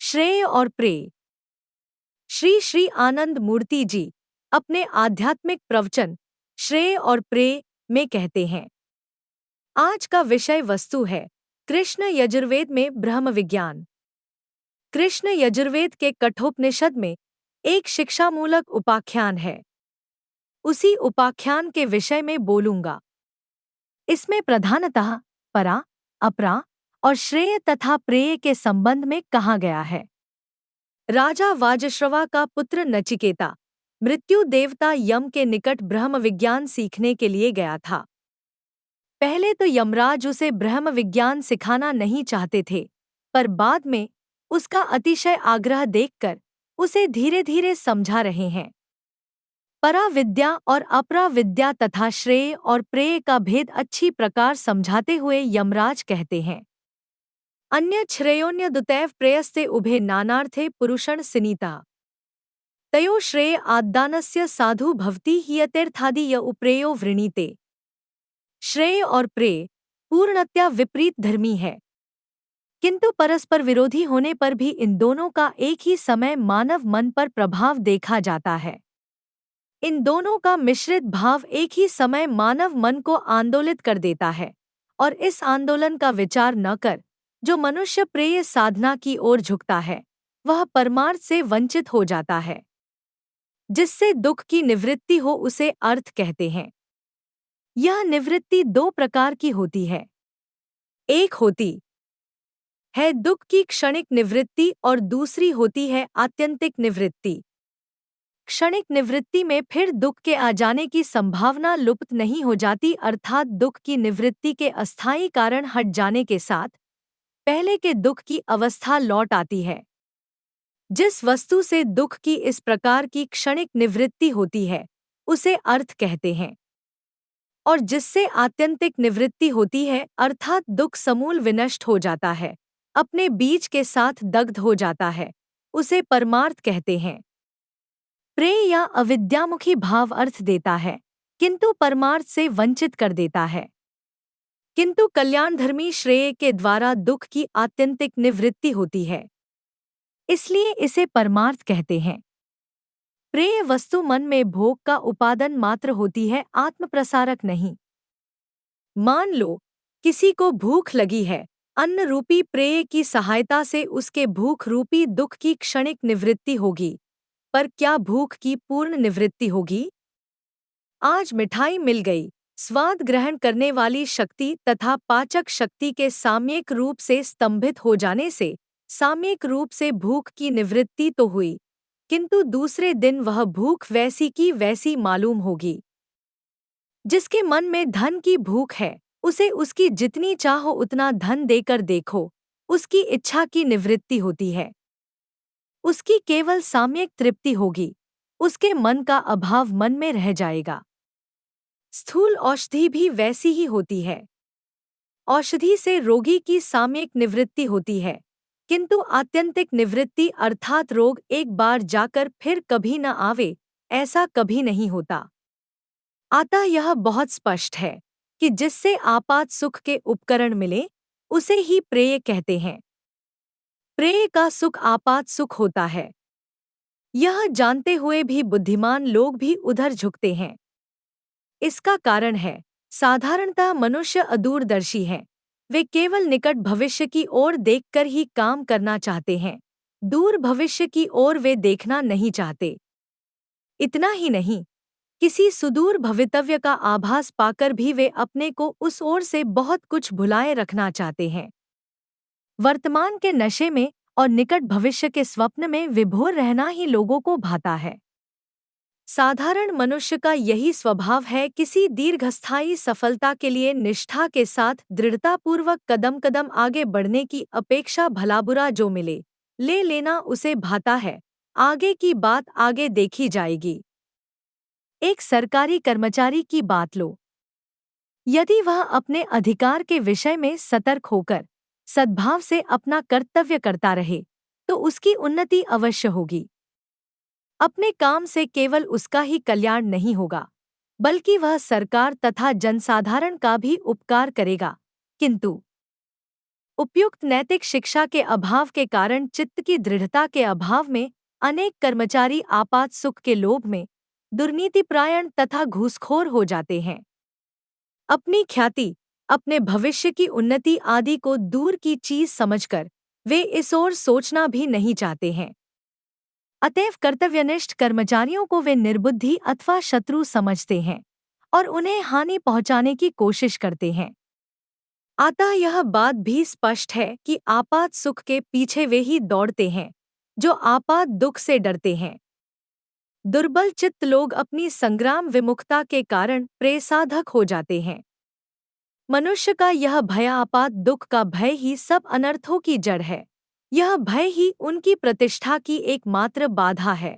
श्रेय और प्रेय। श्री श्री आनंद मूर्ति जी अपने आध्यात्मिक प्रवचन श्रेय और प्रेय में कहते हैं, आज का विषय वस्तु है कृष्ण यजुर्वेद में ब्रह्म विज्ञान। कृष्ण यजुर्वेद के कठोपनिषद में एक शिक्षामूलक उपाख्यान है। उसी उपाख्यान के विषय में बोलूंगा। इसमें प्रधानतः परा, अपरा और श्रेय तथा प्रेय के संबंध में कहा गया है। राजा वाजश्रवा का पुत्र नचिकेता मृत्यु देवता यम के निकट ब्रह्म विज्ञान सीखने के लिए गया था। पहले तो यमराज उसे ब्रह्म विज्ञान सिखाना नहीं चाहते थे, पर बाद में उसका अतिशय आग्रह देखकर उसे धीरे धीरे समझा रहे हैं। परा विद्या और अपरा विद्या तथा श्रेय और प्रेय का भेद अच्छी प्रकार समझाते हुए यमराज कहते हैं, अन्य श्रेयोन्य दुतैव प्रेयस्ते उभे नानार्थे पुरुषण सिनीता तयो श्रेय आद्दानस्य साधु भवति हियतेर्थादि य उप्रेयो वृणीते। श्रेय और प्रेय पूर्णतया विपरीत धर्मी है, किंतु परस्पर विरोधी होने पर भी इन दोनों का एक ही समय मानव मन पर प्रभाव देखा जाता है। इन दोनों का मिश्रित भाव एक ही समय मानव मन को आंदोलित कर देता है, और इस आंदोलन का विचार न कर जो मनुष्य प्रेय साधना की ओर झुकता है वह परमार्थ से वंचित हो जाता है। जिससे दुख की निवृत्ति हो उसे अर्थ कहते हैं। यह निवृत्ति दो प्रकार की होती है। एक होती है दुख की क्षणिक निवृत्ति और दूसरी होती है आत्यंतिक निवृत्ति। क्षणिक निवृत्ति में फिर दुख के आ जाने की संभावना लुप्त नहीं हो जाती, अर्थात दुख की निवृत्ति के अस्थायी कारण हट जाने के साथ पहले के दुख की अवस्था लौट आती है। जिस वस्तु से दुख की इस प्रकार की क्षणिक निवृत्ति होती है उसे अर्थ कहते हैं, और जिससे आत्यंतिक निवृत्ति होती है अर्थात दुख समूल विनष्ट हो जाता है, अपने बीज के साथ दग्ध हो जाता है, उसे परमार्थ कहते हैं। प्रेय या अविद्यामुखी भाव अर्थ देता है किंतु परमार्थ से वंचित कर देता है, किंतु कल्याणधर्मी श्रेय के द्वारा दुख की आत्यंतिक निवृत्ति होती है, इसलिए इसे परमार्थ कहते हैं। प्रेय वस्तु मन में भोग का उपादान मात्र होती है, आत्मप्रसारक नहीं। मान लो किसी को भूख लगी है, अन्न रूपी प्रेय की सहायता से उसके भूख रूपी दुख की क्षणिक निवृत्ति होगी, पर क्या भूख की पूर्ण निवृत्ति होगी? आज मिठाई मिल गई, स्वाद ग्रहण करने वाली शक्ति तथा पाचक शक्ति के सामयिक रूप से स्तंभित हो जाने से सामयिक रूप से भूख की निवृत्ति तो हुई, किंतु दूसरे दिन वह भूख वैसी की वैसी मालूम होगी। जिसके मन में धन की भूख है उसे उसकी जितनी चाहो उतना धन देकर देखो, उसकी इच्छा की निवृत्ति होती है। उसकी केवल सामयिक तृप्ति होगी, उसके मन का अभाव मन में रह जाएगा। स्थूल औषधि भी वैसी ही होती है। औषधि से रोगी की सामयिक निवृत्ति होती है, किंतु आत्यंतिक निवृत्ति अर्थात रोग एक बार जाकर फिर कभी न आवे, ऐसा कभी नहीं होता। अतः यह बहुत स्पष्ट है कि जिससे आपात सुख के उपकरण मिले उसे ही प्रेय कहते हैं। प्रेय का सुख आपात सुख होता है। यह जानते हुए भी बुद्धिमान लोग भी उधर झुकते हैं। इसका कारण है, साधारणतः मनुष्य अदूरदर्शी हैं। वे केवल निकट भविष्य की ओर देखकर ही काम करना चाहते हैं, दूर भविष्य की ओर वे देखना नहीं चाहते। इतना ही नहीं, किसी सुदूर भवितव्य का आभास पाकर भी वे अपने को उस ओर से बहुत कुछ भुलाए रखना चाहते हैं। वर्तमान के नशे में और निकट भविष्य के स्वप्न में विभोर रहना ही लोगों को भाता है। साधारण मनुष्य का यही स्वभाव है। किसी दीर्घस्थायी सफलता के लिए निष्ठा के साथ दृढ़तापूर्वक कदम कदम आगे बढ़ने की अपेक्षा भलाबुरा जो मिले ले लेना उसे भाता है। आगे की बात आगे देखी जाएगी। एक सरकारी कर्मचारी की बात लो। यदि वह अपने अधिकार के विषय में सतर्क होकर सद्भाव से अपना कर्तव्य करता रहे तो उसकी उन्नति अवश्य होगी। अपने काम से केवल उसका ही कल्याण नहीं होगा, बल्कि वह सरकार तथा जनसाधारण का भी उपकार करेगा। किंतु उपयुक्त नैतिक शिक्षा के अभाव के कारण चित्त की दृढ़ता के अभाव में अनेक कर्मचारी आपात सुख के लोभ में दुर्नीतिपरायण तथा घूसखोर हो जाते हैं। अपनी ख्याति, अपने भविष्य की उन्नति आदि को दूर की चीज समझकर वे इस ओर सोचना भी नहीं चाहते हैं। अतएव कर्तव्यनिष्ठ कर्मचारियों को वे निर्बुद्धि अथवा शत्रु समझते हैं और उन्हें हानि पहुंचाने की कोशिश करते हैं। अतः यह बात भी स्पष्ट है कि आपात सुख के पीछे वे ही दौड़ते हैं जो आपात दुख से डरते हैं। दुर्बल चित्त लोग अपनी संग्राम विमुखता के कारण प्रेसाधक हो जाते हैं। मनुष्य का यह भय आपात दुख का भय ही सब अनर्थों की जड़ है। यह भय ही उनकी प्रतिष्ठा की एकमात्र बाधा है।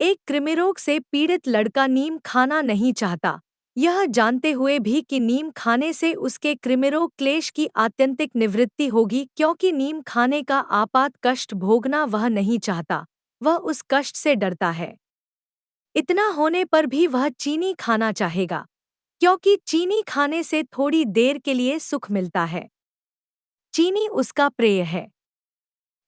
एक कृमिरोग से पीड़ित लड़का नीम खाना नहीं चाहता, यह जानते हुए भी कि नीम खाने से उसके कृमिरोग क्लेश की आत्यंतिक निवृत्ति होगी, क्योंकि नीम खाने का आपात कष्ट भोगना वह नहीं चाहता, वह उस कष्ट से डरता है। इतना होने पर भी वह चीनी खाना चाहेगा, क्योंकि चीनी खाने से थोड़ी देर के लिए सुख मिलता है। चीनी उसका प्रिय है।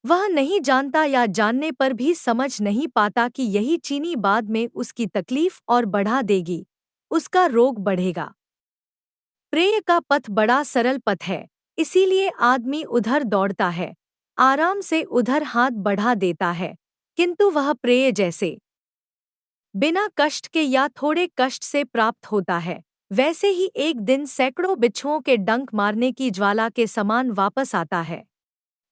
वह नहीं जानता या जानने पर भी समझ नहीं पाता कि यही चीनी बाद में उसकी तकलीफ और बढ़ा देगी, उसका रोग बढ़ेगा। प्रेय का पथ बड़ा सरल पथ है, इसीलिए आदमी उधर दौड़ता है, आराम से उधर हाथ बढ़ा देता है, किंतु वह प्रेय जैसे बिना कष्ट के या थोड़े कष्ट से प्राप्त होता है, वैसे ही एक दिन सैकड़ों बिच्छुओं के डंक मारने की ज्वाला के समान वापस आता है।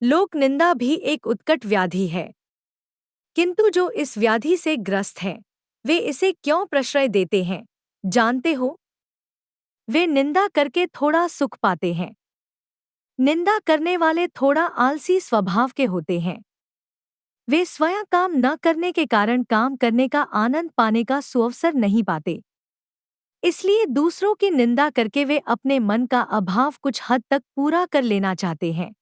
लोक निंदा भी एक उत्कट व्याधि है, किंतु जो इस व्याधि से ग्रस्त हैं, वे इसे क्यों प्रश्रय देते हैं, जानते हो? वे निंदा करके थोड़ा सुख पाते हैं। निंदा करने वाले थोड़ा आलसी स्वभाव के होते हैं। वे स्वयं काम न करने के कारण काम करने का आनंद पाने का सुअवसर नहीं पाते। इसलिए दूसरों की निंदा करके वे अपने मन का अभाव कुछ हद तक पूरा कर लेना चाहते हैं।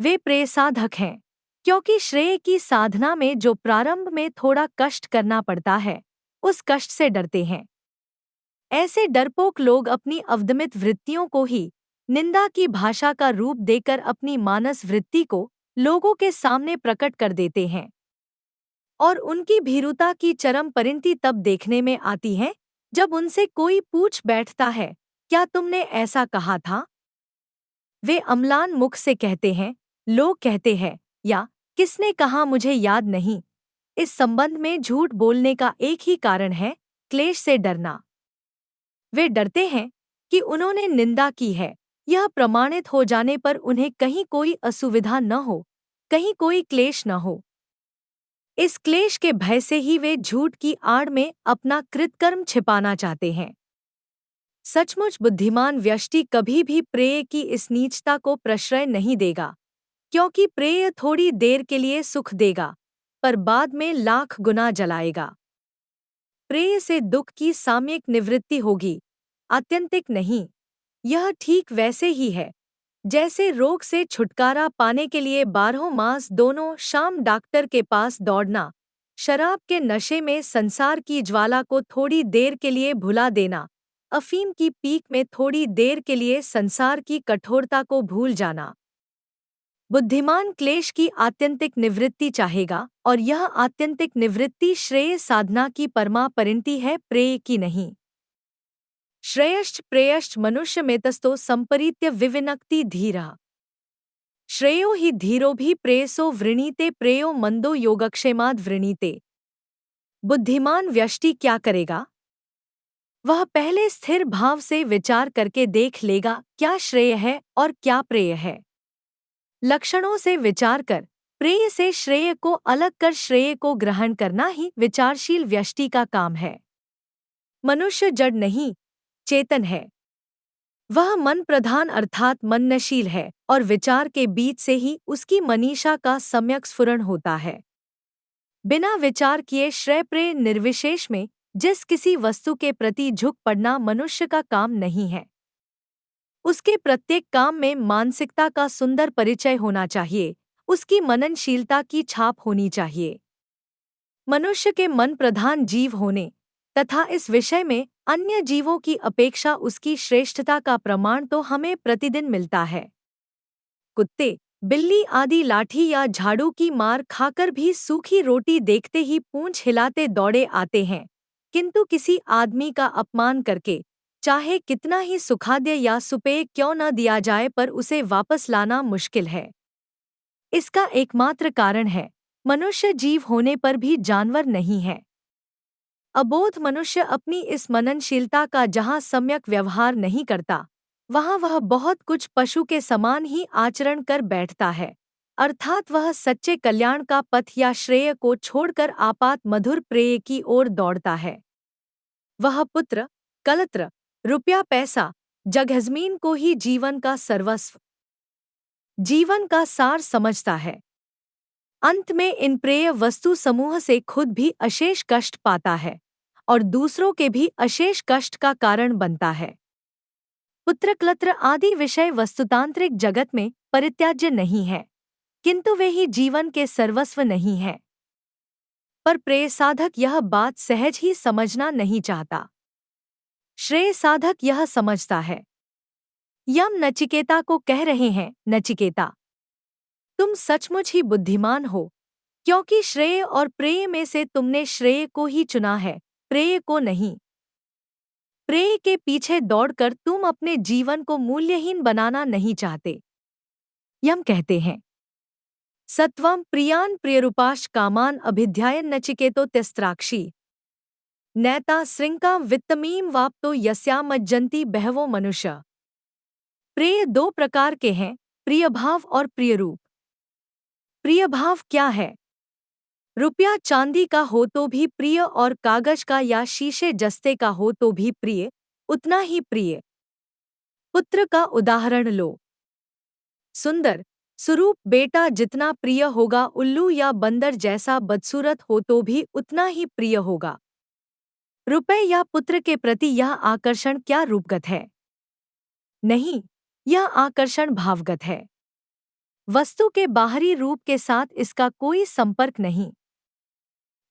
वे प्रेसाधक हैं, क्योंकि श्रेय की साधना में जो प्रारंभ में थोड़ा कष्ट करना पड़ता है, उस कष्ट से डरते हैं। ऐसे डरपोक लोग अपनी अवदमित वृत्तियों को ही निंदा की भाषा का रूप देकर अपनी मानस वृत्ति को लोगों के सामने प्रकट कर देते हैं, और उनकी भीरुता की चरम परिणति तब देखने में आती है जब उनसे कोई पूछ बैठता है, क्या तुमने ऐसा कहा था? वे अम्लान मुख से कहते हैं, लोग कहते हैं, या किसने कहा मुझे याद नहीं। इस संबंध में झूठ बोलने का एक ही कारण है, क्लेश से डरना। वे डरते हैं कि उन्होंने निंदा की है, यह प्रमाणित हो जाने पर उन्हें कहीं कोई असुविधा न हो, कहीं कोई क्लेश न हो। इस क्लेश के भय से ही वे झूठ की आड़ में अपना कृतकर्म छिपाना चाहते हैं। सचमुच बुद्धिमान व्यष्टि कभी भी प्रेय की इस नीचता को प्रश्रय नहीं देगा, क्योंकि प्रेय थोड़ी देर के लिए सुख देगा, पर बाद में लाख गुना जलाएगा। प्रेय से दुख की सामयिक निवृत्ति होगी, आत्यंतिक नहीं। यह ठीक वैसे ही है जैसे रोग से छुटकारा पाने के लिए 12 मास दोनों शाम डॉक्टर के पास दौड़ना, शराब के नशे में संसार की ज्वाला को थोड़ी देर के लिए भुला देना, अफीम की पीक में थोड़ी देर के लिए संसार की कठोरता को भूल जाना। बुद्धिमान क्लेश की आत्यंतिक निवृत्ति चाहेगा, और यह आत्यंतिक निवृत्ति श्रेय साधना की परमा परिणति है, प्रेय की नहीं। श्रेयश्च प्रेयश्च मनुष्य मेतस्तो संपरीत्य विविनक्ति धीरः। श्रेयो हि धीरो भी प्रेयसो वृणीते प्रेयो मंदो योगक्षेमाद् वृणीते। बुद्धिमान व्यष्टि क्या करेगा? वह पहले स्थिर भाव से विचार करके देख लेगा क्या श्रेय है और क्या प्रेय है। लक्षणों से विचार कर प्रेय से श्रेय को अलग कर श्रेय को ग्रहण करना ही विचारशील व्यष्टि का काम है। मनुष्य जड़ नहीं, चेतन है। वह मन प्रधान अर्थात मननशील है, और विचार के बीच से ही उसकी मनीषा का सम्यक स्फुरण होता है। बिना विचार किए श्रेय प्रेय निर्विशेष में जिस किसी वस्तु के प्रति झुक पड़ना मनुष्य का काम नहीं है। उसके प्रत्येक काम में मानसिकता का सुंदर परिचय होना चाहिए, उसकी मननशीलता की छाप होनी चाहिए। मनुष्य के मन प्रधान जीव होने तथा इस विषय में अन्य जीवों की अपेक्षा उसकी श्रेष्ठता का प्रमाण तो हमें प्रतिदिन मिलता है। कुत्ते, बिल्ली आदि लाठी या झाड़ू की मार खाकर भी सूखी रोटी देखते ही पूंछ हिलाते दौड़े आते हैं, किंतु किसी आदमी का अपमान करके, चाहे कितना ही सुखाद्य या सुपेय क्यों न दिया जाए पर उसे वापस लाना मुश्किल है। इसका एकमात्र कारण है, मनुष्य जीव होने पर भी जानवर नहीं है। अबोध मनुष्य अपनी इस मननशीलता का जहाँ सम्यक व्यवहार नहीं करता, वहाँ वह बहुत कुछ पशु के समान ही आचरण कर बैठता है, अर्थात वह सच्चे कल्याण का पथ या श्रेय को छोड़कर आपात मधुर प्रेय की ओर दौड़ता है। वह पुत्र, कलत्र, रुपया पैसा, जगहजमीन को ही जीवन का सर्वस्व, जीवन का सार समझता है। अंत में इन प्रेय वस्तु समूह से खुद भी अशेष कष्ट पाता है और दूसरों के भी अशेष कष्ट का कारण बनता है। पुत्र क्लत्र आदि विषय वस्तुतांत्रिक जगत में परित्याज्य नहीं है, किंतु वे ही जीवन के सर्वस्व नहीं है। पर प्रेय साधक यह बात सहज ही समझना नहीं चाहता। श्रेय साधक यह समझता है। यम नचिकेता को कह रहे हैं, नचिकेता, तुम सचमुच ही बुद्धिमान हो, क्योंकि श्रेय और प्रेय में से तुमने श्रेय को ही चुना है, प्रेय को नहीं। प्रेय के पीछे दौड़कर तुम अपने जीवन को मूल्यहीन बनाना नहीं चाहते। यम कहते हैं, सत्वं प्रियान प्रियरूपाश कामान अभिध्यायन नचिकेतो त्यस्त्राक्षी नैता श्रृंका वित्तमीम वाप्तो यस्याम मज्जन्ति बहवो मनुष्य। प्रेय दो प्रकार के हैं, प्रियभाव और प्रियरूप। प्रियभाव क्या है? रुपया चांदी का हो तो भी प्रिय और कागज का या शीशे जस्ते का हो तो भी प्रिय, उतना ही प्रिय। पुत्र का उदाहरण लो। सुंदर, सुरूप बेटा जितना प्रिय होगा, उल्लू या बंदर जैसा बदसूरत हो तो भी उतना ही प्रिय होगा। रुपए या पुत्र के प्रति यह आकर्षण क्या रूपगत है? नहीं, यह आकर्षण भावगत है। वस्तु के बाहरी रूप के साथ इसका कोई संपर्क नहीं।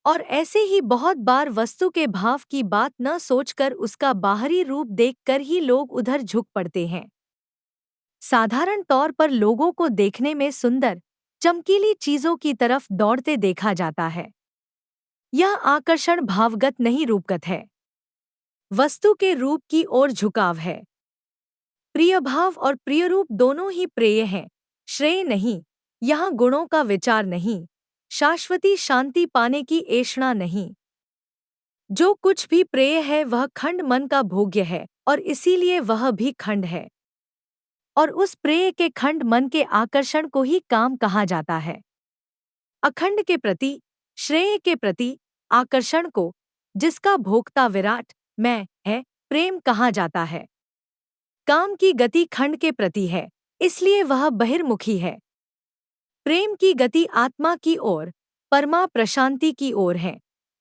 और ऐसे ही बहुत बार वस्तु के भाव की बात न सोचकर उसका बाहरी रूप देखकर ही लोग उधर झुक पड़ते हैं। साधारण तौर पर लोगों को देखने में सुंदर, चमकीली चीजों की तरफ दौड़ते देखा जाता है। यह आकर्षण भावगत नहीं, रूपगत है। वस्तु के रूप की ओर झुकाव है। प्रियभाव और प्रियरूप दोनों ही प्रेय हैं, श्रेय नहीं। यहाँ गुणों का विचार नहीं, शाश्वती शांति पाने की ऐषणा नहीं। जो कुछ भी प्रेय है वह खंड मन का भोग्य है और इसीलिए वह भी खंड है। और उस प्रेय के खंड मन के आकर्षण को ही काम कहा जाता है। अखंड के प्रति, श्रेय के प्रति आकर्षण को, जिसका भोक्ता विराट मैं है, प्रेम कहा जाता है। काम की गति खंड के प्रति है, इसलिए वह बहिर्मुखी है। प्रेम की गति आत्मा की ओर, परमा प्रशांति की ओर है,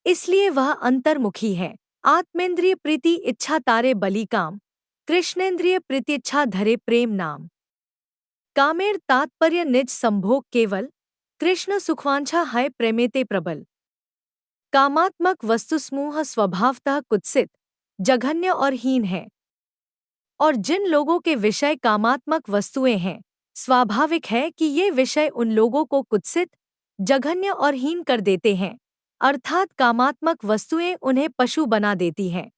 इसलिए वह अंतर्मुखी है। आत्मेंद्रिय प्रीति इच्छा तारे बलि काम, कृष्णेंद्रिय प्रीतिच्छा धरे प्रेम नाम। कामेर तात्पर्य निज संभोग केवल, कृष्ण सुखवांछा है प्रेमेते प्रबल। कामात्मक वस्तुसमूह स्वभावतः कुत्सित, जघन्य और हीन है। और जिन लोगों के विषय कामात्मक वस्तुएं हैं, स्वाभाविक है कि ये विषय उन लोगों को कुत्सित, जघन्य और हीन कर देते हैं, अर्थात कामात्मक वस्तुएं उन्हें पशु बना देती हैं।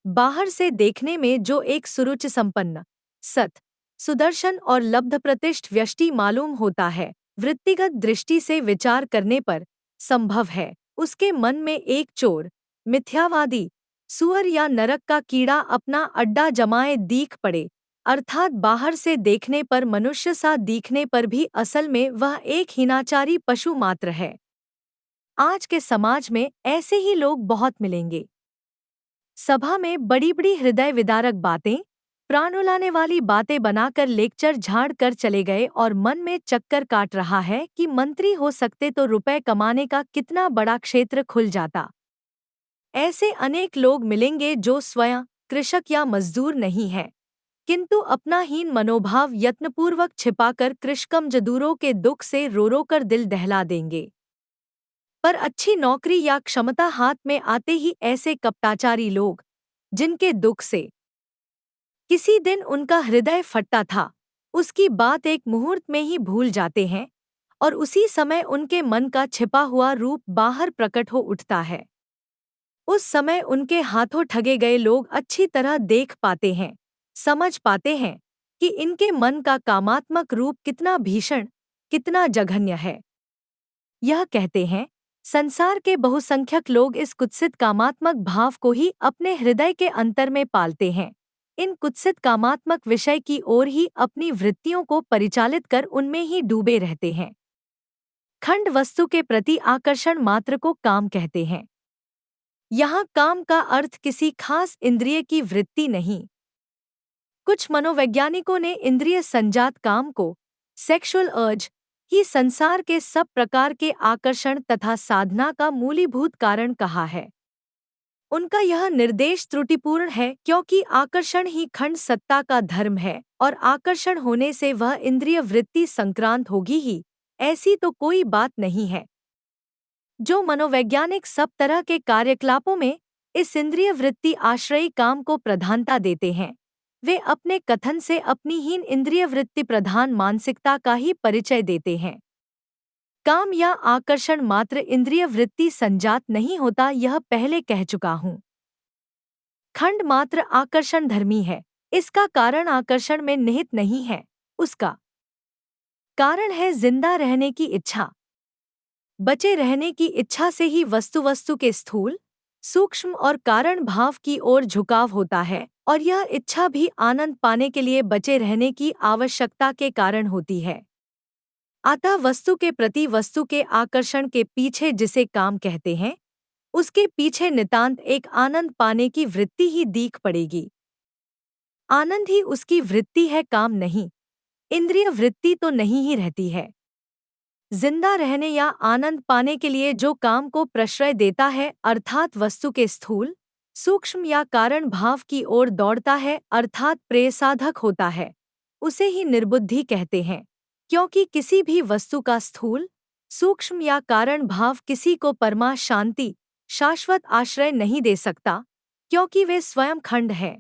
बाहर से देखने में जो एक सुरुचि संपन्न, सत, सुदर्शन और लब्धप्रतिष्ठ व्यष्टि मालूम होता है, वृत्तिगत दृष्टि से विचार करने पर संभव है उसके मन में एक चोर, मिथ्यावादी, सुअर या नरक का कीड़ा अपना अड्डा जमाए दीख पड़े, अर्थात बाहर से देखने पर मनुष्य सा दिखने पर भी असल में वह एक हिनाचारी पशु मात्र है। आज के समाज में ऐसे ही लोग बहुत मिलेंगे। सभा में बड़ी बड़ी हृदय विदारक बातें, प्राण उलाने वाली बातें बनाकर लेक्चर झाड़ कर चले गए और मन में चक्कर काट रहा है कि मंत्री हो सकते तो रुपए कमाने का कितना बड़ा क्षेत्र खुल जाता। ऐसे अनेक लोग मिलेंगे जो स्वयं कृषक या मजदूर नहीं है, किंतु अपना हीन मनोभाव यत्नपूर्वक छिपाकर कृषकमजदूरों के दुख से रो रो कर दिल दहला देंगे। पर अच्छी नौकरी या क्षमता हाथ में आते ही ऐसे कपटाचारी लोग, जिनके दुख से किसी दिन उनका हृदय फटता था, उसकी बात एक मुहूर्त में ही भूल जाते हैं और उसी समय उनके मन का छिपा हुआ रूप बाहर प्रकट हो उठता है। उस समय उनके हाथों ठगे गए लोग अच्छी तरह देख पाते हैं, समझ पाते हैं कि इनके मन का कामात्मक रूप कितना भीषण, कितना जघन्य है। यह कहते हैं, संसार के बहुसंख्यक लोग इस कुत्सित कामात्मक भाव को ही अपने हृदय के अंतर में पालते हैं। इन कुत्सित कामात्मक विषय की ओर ही अपनी वृत्तियों को परिचालित कर उनमें ही डूबे रहते हैं। खंड वस्तु के प्रति आकर्षण मात्र को काम कहते हैं। यहाँ काम का अर्थ किसी खास इंद्रिय की वृत्ति नहीं। कुछ मनोवैज्ञानिकों ने इंद्रिय संजात काम को सेक्सुअल अर्ज ही संसार के सब प्रकार के आकर्षण तथा साधना का मूलीभूत कारण कहा है। उनका यह निर्देश त्रुटिपूर्ण है, क्योंकि आकर्षण ही खंड सत्ता का धर्म है और आकर्षण होने से वह इंद्रिय वृत्ति संक्रांत होगी ही, ऐसी तो कोई बात नहीं है। जो मनोवैज्ञानिक सब तरह के कार्यकलापों में इस इंद्रिय वृत्ति आश्रयी काम को प्रधानता देते हैं, वे अपने कथन से अपनी हीन इंद्रिय वृत्ति प्रधान मानसिकता का ही परिचय देते हैं। काम या आकर्षण मात्र इंद्रिय वृत्ति संजात नहीं होता, यह पहले कह चुका हूँ। खंड मात्र आकर्षण धर्मी है। इसका कारण आकर्षण में निहित नहीं है, उसका कारण है जिंदा रहने की इच्छा। बचे रहने की इच्छा से ही वस्तु के स्थूल, सूक्ष्म और कारण भाव की ओर झुकाव होता है, और यह इच्छा भी आनंद पाने के लिए बचे रहने की आवश्यकता के कारण होती है। अतः वस्तु के प्रति वस्तु के आकर्षण के पीछे जिसे काम कहते हैं, उसके पीछे नितांत एक आनंद पाने की वृत्ति ही दीख पड़ेगी। आनंद ही उसकी वृत्ति है, काम नहीं। इंद्रिय वृत्ति तो नहीं ही रहती है। जिंदा रहने या आनंद पाने के लिए जो काम को प्रश्रय देता है, अर्थात वस्तु के स्थूल, सूक्ष्म या कारण भाव की ओर दौड़ता है, अर्थात प्रेयसाधक होता है, उसे ही निर्बुद्धि कहते हैं। क्योंकि किसी भी वस्तु का स्थूल, सूक्ष्म या कारण भाव किसी को परमा शांति, शाश्वत आश्रय नहीं दे सकता, क्योंकि वे स्वयं खंड है।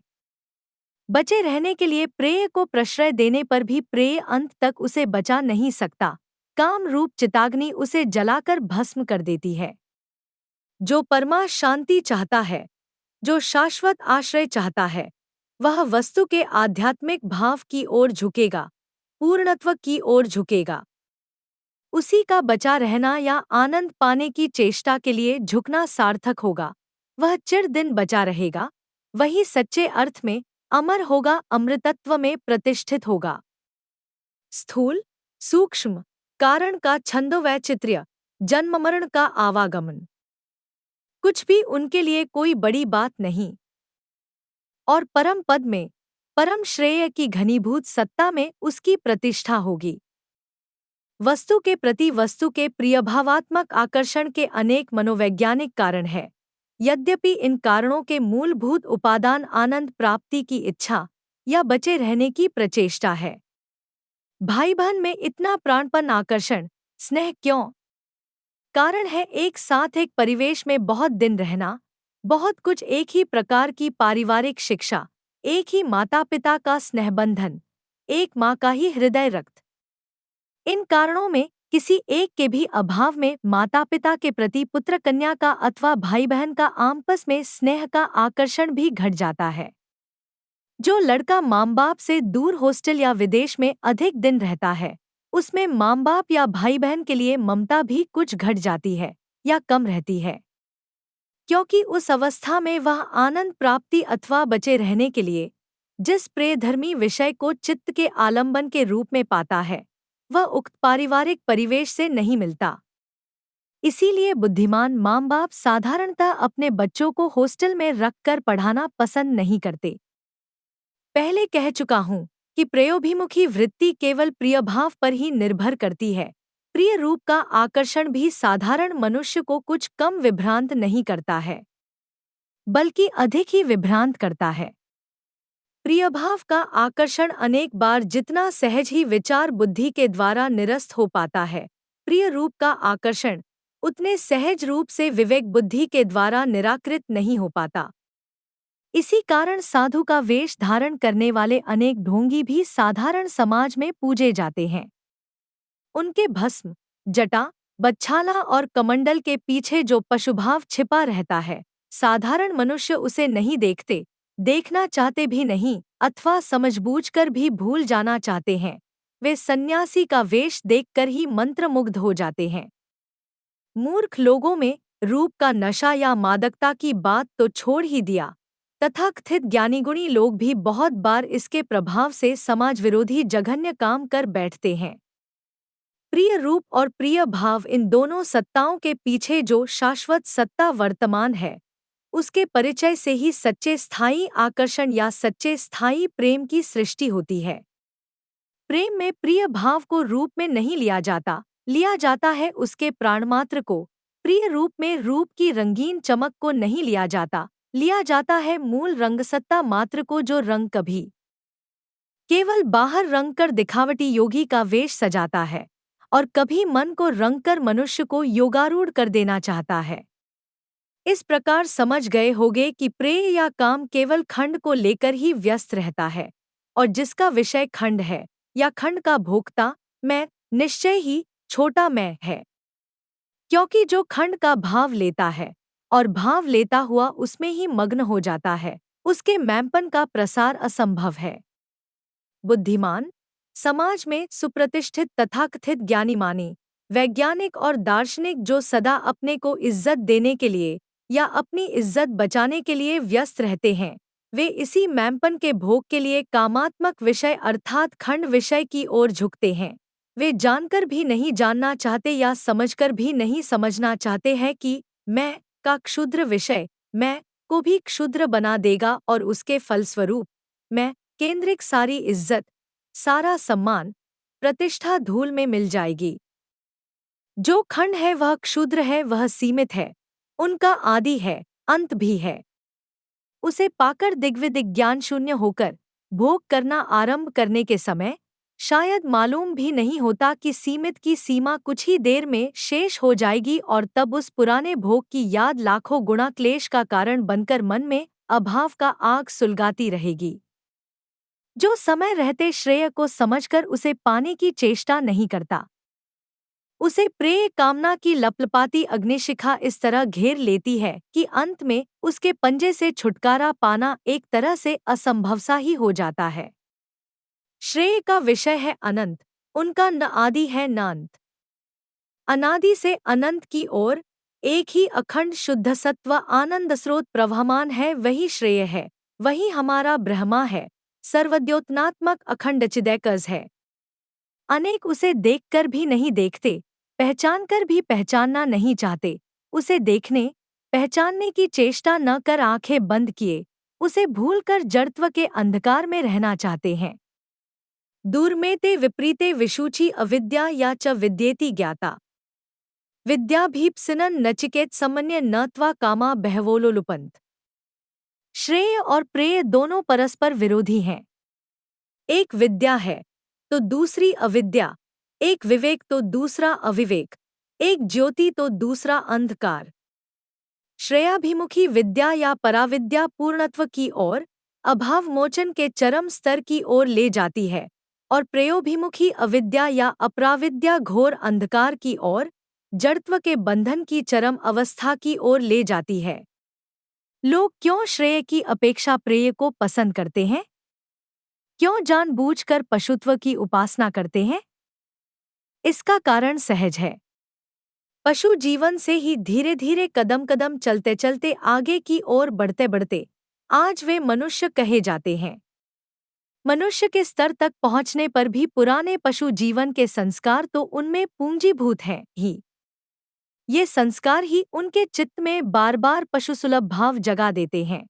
बचे रहने के लिए प्रेय को प्रश्रय देने पर भी प्रेय अंत तक उसे बचा नहीं सकता। काम रूप चिताग्नि उसे जलाकर भस्म कर देती है। जो परमा शांति चाहता है, जो शाश्वत आश्रय चाहता है, वह वस्तु के आध्यात्मिक भाव की ओर झुकेगा, पूर्णत्व की ओर झुकेगा। उसी का बचा रहना या आनंद पाने की चेष्टा के लिए झुकना सार्थक होगा। वह चिर दिन बचा रहेगा, वही सच्चे अर्थ में अमर होगा, अमृतत्व में प्रतिष्ठित होगा। स्थूल, सूक्ष्म, कारण का छंदोवैचित्र्य, जन्म मरण का आवागमन, कुछ भी उनके लिए कोई बड़ी बात नहीं। और परम पद में, परम श्रेय की घनीभूत सत्ता में उसकी प्रतिष्ठा होगी। वस्तु के प्रति वस्तु के प्रियभावात्मक आकर्षण के अनेक मनोवैज्ञानिक कारण हैं। यद्यपि इन कारणों के मूलभूत उपादान आनंद प्राप्ति की इच्छा या बचे रहने की प्रचेष्टा है। भाई बहन में इतना प्राणपन आकर्षण, स्नेह क्यों? कारण है एक साथ एक परिवेश में बहुत दिन रहना, बहुत कुछ, एक ही प्रकार की पारिवारिक शिक्षा, एक ही माता पिता का स्नेहबंधन, एक माँ का ही हृदय रक्त। इन कारणों में किसी एक के भी अभाव में माता पिता के प्रति पुत्र कन्या का अथवा भाई बहन का आपस में स्नेह का आकर्षण भी घट जाता है। जो लड़का माँ बाप से दूर हॉस्टल या विदेश में अधिक दिन रहता है, उसमें माँ बाप या भाई बहन के लिए ममता भी कुछ घट जाती है या कम रहती है, क्योंकि उस अवस्था में वह आनंद प्राप्ति अथवा बचे रहने के लिए जिस प्रियधर्मी विषय को चित्त के आलंबन के रूप में पाता है, वह उक्त पारिवारिक परिवेश से नहीं मिलता। इसीलिए बुद्धिमान माँ बाप साधारणतः अपने बच्चों को हॉस्टल में रखकर पढ़ाना पसंद नहीं करते। पहले कह चुका हूँ कि प्रेयोभिमुखी वृत्ति केवल प्रियभाव पर ही निर्भर करती है। प्रिय रूप का आकर्षण भी साधारण मनुष्य को कुछ कम विभ्रांत नहीं करता है, बल्कि अधिक ही विभ्रांत करता है। प्रियभाव का आकर्षण अनेक बार जितना सहज ही विचार बुद्धि के द्वारा निरस्त हो पाता है, प्रिय रूप का आकर्षण उतने सहज रूप से विवेक बुद्धि के द्वारा निराकृत नहीं हो पाता। इसी कारण साधु का वेश धारण करने वाले अनेक ढोंगी भी साधारण समाज में पूजे जाते हैं। उनके भस्म, जटा, बच्छाला और कमंडल के पीछे जो पशुभाव छिपा रहता है, साधारण मनुष्य उसे नहीं देखते, देखना चाहते भी नहीं, अथवा समझबूझकर भी भूल जाना चाहते हैं। वे सन्यासी का वेश देखकर ही मंत्रमुग्ध हो जाते हैं। मूर्ख लोगों में रूप का नशा या मादकता की बात तो छोड़ ही दिया, तथाकथित ज्ञानीगुणी लोग भी बहुत बार इसके प्रभाव से समाज विरोधी जघन्य काम कर बैठते हैं। प्रिय रूप और प्रिय भाव, इन दोनों सत्ताओं के पीछे जो शाश्वत सत्ता वर्तमान है, उसके परिचय से ही सच्चे स्थायी आकर्षण या सच्चे स्थायी प्रेम की सृष्टि होती है। प्रेम में प्रिय भाव को रूप में नहीं लिया जाता है उसके प्राणमात्र को। प्रिय रूप में रूप की रंगीन चमक को नहीं लिया जाता है मूल रंगसत्ता मात्र को, जो रंग कभी केवल बाहर रंग कर दिखावटी योगी का वेश सजाता है और कभी मन को रंग कर मनुष्य को योगारूढ़ कर देना चाहता है। इस प्रकार समझ गए होगे कि प्रेय या काम केवल खंड को लेकर ही व्यस्त रहता है, और जिसका विषय खंड है या खंड का भोक्ता मैं, निश्चय ही छोटा मैं है। क्योंकि जो खंड का भाव लेता है और भाव लेता हुआ उसमें ही मग्न हो जाता है, उसके मैंपन का प्रसार असंभव है। बुद्धिमान, समाज में सुप्रतिष्ठित तथाकथित ज्ञानी मानी, वैज्ञानिक और दार्शनिक जो सदा अपने को इज्जत देने के लिए या अपनी इज्जत बचाने के लिए व्यस्त रहते हैं, वे इसी मैंपन के भोग के लिए कामात्मक विषय अर्थात खंड विषय की ओर झुकते हैं। वे जानकर भी नहीं जानना चाहते या समझकर भी नहीं समझना चाहते हैं कि मैं का क्षुद्र विषय मैं को भी क्षुद्र बना देगा और उसके फलस्वरूप मैं केंद्रिक सारी इज्जत, सारा सम्मान, प्रतिष्ठा धूल में मिल जाएगी। जो खंड है वह क्षुद्र है, वह सीमित है, उनका आदि है, अंत भी है। उसे पाकर दिग्विदिक ज्ञान शून्य होकर भोग करना आरंभ करने के समय शायद मालूम भी नहीं होता कि सीमित की सीमा कुछ ही देर में शेष हो जाएगी और तब उस पुराने भोग की याद लाखों गुणा क्लेश का कारण बनकर मन में अभाव का आग सुलगाती रहेगी। जो समय रहते श्रेय को समझकर उसे पाने की चेष्टा नहीं करता, उसे प्रेय कामना की लपलपाती अग्निशिखा इस तरह घेर लेती है कि अंत में उसके पंजे से छुटकारा पाना एक तरह से असंभव सा ही हो जाता है। श्रेय का विषय है अनंत, उनका न आदि है न अंत। अनादि से अनंत की ओर एक ही अखंड शुद्ध सत्व आनंद स्रोत प्रवहमान है, वही श्रेय है, वही हमारा ब्रह्मा है, सर्वद्योतनात्मक अखंड चिदैकज है। अनेक उसे देखकर भी नहीं देखते, पहचानकर भी पहचानना नहीं चाहते, उसे देखने पहचानने की चेष्टा न कर आंखें बंद किए उसे भूलकर जड़त्व के अंधकार में रहना चाहते हैं। दूर्मेते विपरीते विशूचि अविद्या या च विद्येति ज्ञाता विद्याभीप्सिनन् नचिकेत समन्य न त्वा कामा बहवोलोलुपन्त। श्रेय और प्रेय दोनों परस्पर विरोधी हैं। एक विद्या है तो दूसरी अविद्या, एक विवेक तो दूसरा अविवेक, एक ज्योति तो दूसरा अंधकार। श्रेयाभिमुखी विद्या या पराविद्या पूर्णत्व की ओर, अभाव मोचन के चरम स्तर की ओर ले जाती है, और प्रेयोभिमुखी अविद्या या अपराविद्या घोर अंधकार की ओर, जड़त्व के बंधन की चरम अवस्था की ओर ले जाती है। लोग क्यों श्रेय की अपेक्षा प्रेय को पसंद करते हैं? क्यों जानबूझकर पशुत्व की उपासना करते हैं? इसका कारण सहज है। पशु जीवन से ही धीरे धीरे कदम कदम चलते चलते आगे की ओर बढ़ते बढ़ते आज वे मनुष्य कहे जाते हैं। मनुष्य के स्तर तक पहुंचने पर भी पुराने पशु जीवन के संस्कार तो उनमें पूंजीभूत हैं ही। ये संस्कार ही उनके चित्त में बार बार पशुसुलभ भाव जगा देते हैं।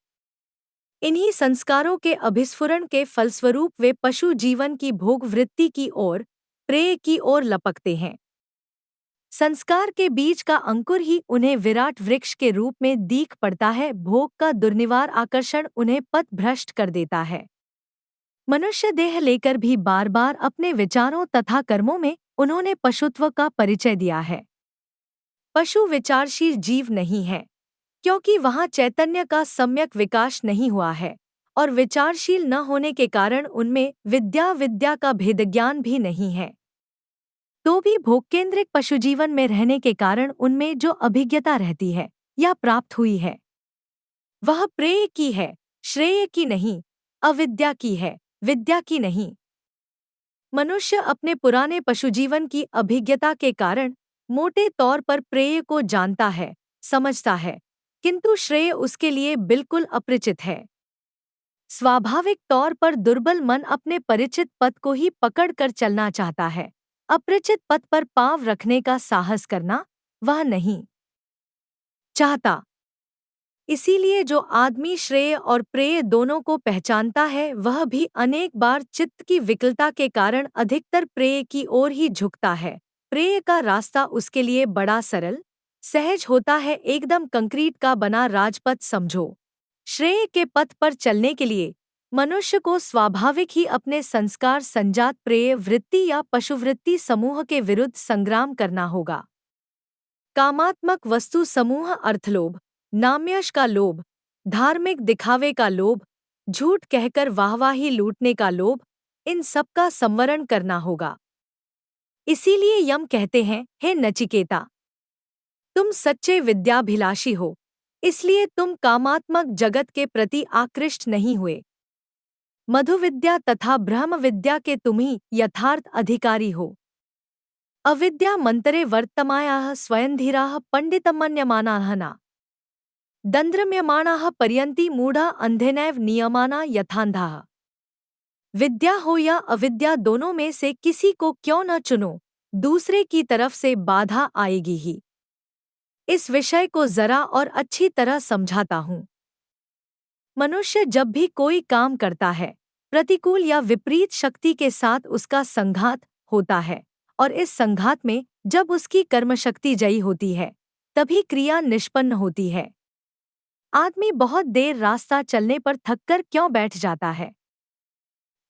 इन्हीं संस्कारों के अभिस्फुरण के फलस्वरूप वे पशु जीवन की भोग वृत्ति की ओर, प्रेय की ओर लपकते हैं। संस्कार के बीज का अंकुर ही उन्हें विराट वृक्ष के रूप में दीख पड़ता है। भोग का दुर्निवार आकर्षण उन्हें पथ भ्रष्ट कर देता है। मनुष्य देह लेकर भी बार बार अपने विचारों तथा कर्मों में उन्होंने पशुत्व का परिचय दिया है। पशु विचारशील जीव नहीं है, क्योंकि वहाँ चैतन्य का सम्यक विकास नहीं हुआ है और विचारशील न होने के कारण उनमें विद्या का भेदज्ञान भी नहीं है। तो भी भोगकेंद्रिक पशुजीवन में रहने के कारण उनमें जो अभिज्ञता रहती है या प्राप्त हुई है वह प्रेय की है, श्रेय की नहीं, अविद्या की है, विद्या की नहीं। मनुष्य अपने पुराने पशुजीवन की अभिज्ञता के कारण मोटे तौर पर प्रेय को जानता है, समझता है, किंतु श्रेय उसके लिए बिल्कुल अपरिचित है। स्वाभाविक तौर पर दुर्बल मन अपने परिचित पथ को ही पकड़ कर चलना चाहता है, अपरिचित पथ पर पांव रखने का साहस करना वह नहीं चाहता। इसीलिए जो आदमी श्रेय और प्रेय दोनों को पहचानता है वह भी अनेक बार चित्त की विकलता के कारण अधिकतर प्रेय की ओर ही झुकता है। प्रेय का रास्ता उसके लिए बड़ा सरल सहज होता है, एकदम कंक्रीट का बना राजपथ समझो। श्रेय के पथ पर चलने के लिए मनुष्य को स्वाभाविक ही अपने संस्कार संजात प्रेय वृत्ति या पशुवृत्ति समूह के विरुद्ध संग्राम करना होगा। कामात्मक वस्तु समूह अर्थलोभ, नाम्यश का लोभ, धार्मिक दिखावे का लोभ, झूठ कहकर वाहवाही लूटने का लोभ, इन सब का संवरण करना होगा। इसीलिए यम कहते हैं, हे नचिकेता, तुम सच्चे विद्याभिलाषी हो, इसलिए तुम कामात्मक जगत के प्रति आकृष्ट नहीं हुए। मधुविद्या तथा ब्रह्म विद्या के तुम ही यथार्थ अधिकारी हो। अविद्या मंतरे वर्तमायाः स्वयंधीराः पंडितमन्यमानाः न दंद्रम्यमाणाः पर्यन्ति मूढ़ा अंधेनैव नियमाना यथांधाः। विद्या हो या अविद्या दोनों में से किसी को क्यों न चुनो, दूसरे की तरफ से बाधा आएगी ही। इस विषय को जरा और अच्छी तरह समझाता हूँ। मनुष्य जब भी कोई काम करता है, प्रतिकूल या विपरीत शक्ति के साथ उसका संघात होता है, और इस संघात में जब उसकी कर्मशक्ति जयी होती है तभी क्रिया निष्पन्न होती है। आदमी बहुत देर रास्ता चलने पर थककर क्यों बैठ जाता है?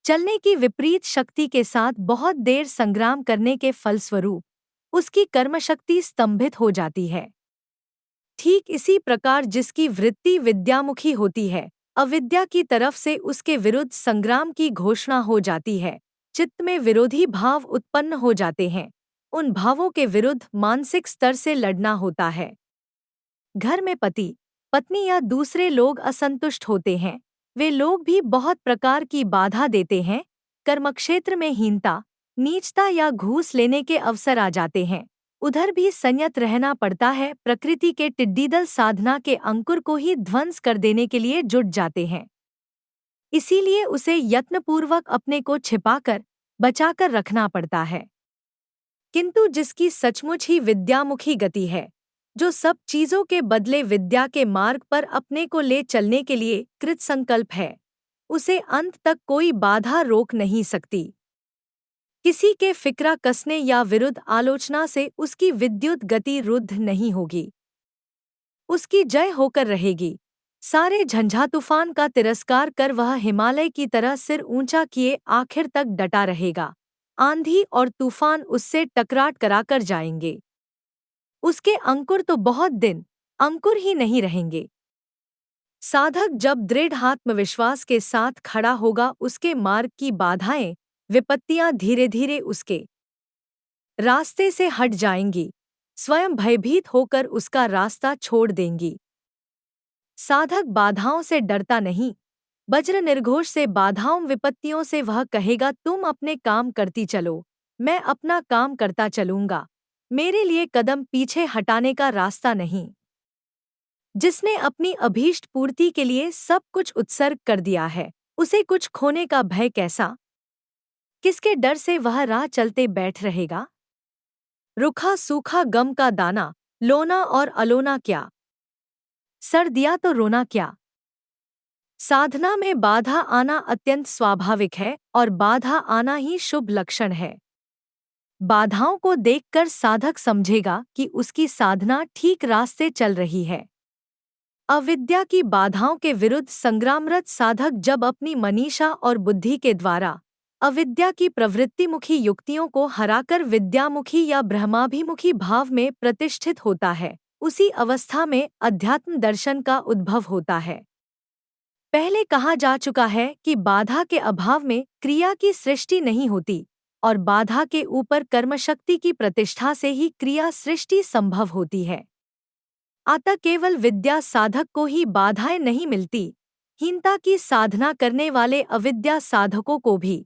चलने की विपरीत शक्ति के साथ बहुत देर संग्राम करने के फलस्वरूप उसकी कर्मशक्ति स्तंभित हो जाती है। ठीक इसी प्रकार जिसकी वृत्ति विद्यामुखी होती है, अविद्या की तरफ से उसके विरुद्ध संग्राम की घोषणा हो जाती है, चित्त में विरोधी भाव उत्पन्न हो जाते हैं। उन भावों के विरुद्ध मानसिक स्तर से लड़ना होता है। घर में पति, पत्नी या दूसरे लोग असंतुष्ट होते हैं, वे लोग भी बहुत प्रकार की बाधा देते हैं। कर्मक्षेत्र में हीनता, नीचता या घूस लेने के अवसर आ जाते हैं, उधर भी संयत रहना पड़ता है। प्रकृति के टिड्डीदल साधना के अंकुर को ही ध्वंस कर देने के लिए जुट जाते हैं। इसीलिए उसे यत्नपूर्वक अपने को छिपाकर बचाकर रखना पड़ता है। किंतु जिसकी सचमुच ही विद्यामुखी गति है, जो सब चीजों के बदले विद्या के मार्ग पर अपने को ले चलने के लिए कृत संकल्प है, उसे अंत तक कोई बाधा रोक नहीं सकती। किसी के फिक्रा कसने या विरुद्ध आलोचना से उसकी विद्युत गति रुद्ध नहीं होगी, उसकी जय होकर रहेगी। सारे झंझा तूफान का तिरस्कार कर वह हिमालय की तरह सिर ऊंचा किए आखिर तक डटा रहेगा। आंधी और तूफान उससे टकराट कराकर जाएंगे, उसके अंकुर तो बहुत दिन अंकुर ही नहीं रहेंगे। साधक जब दृढ़ आत्मविश्वास के साथ खड़ा होगा, उसके मार्ग की बाधाएं, विपत्तियां धीरे धीरे उसके रास्ते से हट जाएंगी, स्वयं भयभीत होकर उसका रास्ता छोड़ देंगी। साधक बाधाओं से डरता नहीं, वज्र निर्घोष से बाधाओं विपत्तियों से वह कहेगा, तुम अपने काम करती चलो, मैं अपना काम करता चलूंगा, मेरे लिए कदम पीछे हटाने का रास्ता नहीं। जिसने अपनी अभीष्ट पूर्ति के लिए सब कुछ उत्सर्ग कर दिया है, उसे कुछ खोने का भय कैसा? किसके डर से वह राह चलते बैठ रहेगा? रूखा सूखा गम का दाना, लोना और अलोना क्या, सर दिया तो रोना क्या? साधना में बाधा आना अत्यंत स्वाभाविक है और बाधा आना ही शुभ लक्षण है। बाधाओं को देखकर साधक समझेगा कि उसकी साधना ठीक रास्ते चल रही है। अविद्या की बाधाओं के विरुद्ध संग्रामरत साधक जब अपनी मनीषा और बुद्धि के द्वारा अविद्या की प्रवृत्तिमुखी युक्तियों को हराकर विद्यामुखी या ब्रह्माभिमुखी भाव में प्रतिष्ठित होता है, उसी अवस्था में अध्यात्म दर्शन का उद्भव होता है। पहले कहा जा चुका है कि बाधा के अभाव में क्रिया की सृष्टि नहीं होती और बाधा के ऊपर कर्मशक्ति की प्रतिष्ठा से ही क्रिया सृष्टि संभव होती है। अतः केवल विद्या साधक को ही बाधाएं नहीं मिलती, हीनता की साधना करने वाले अविद्या साधकों को भी,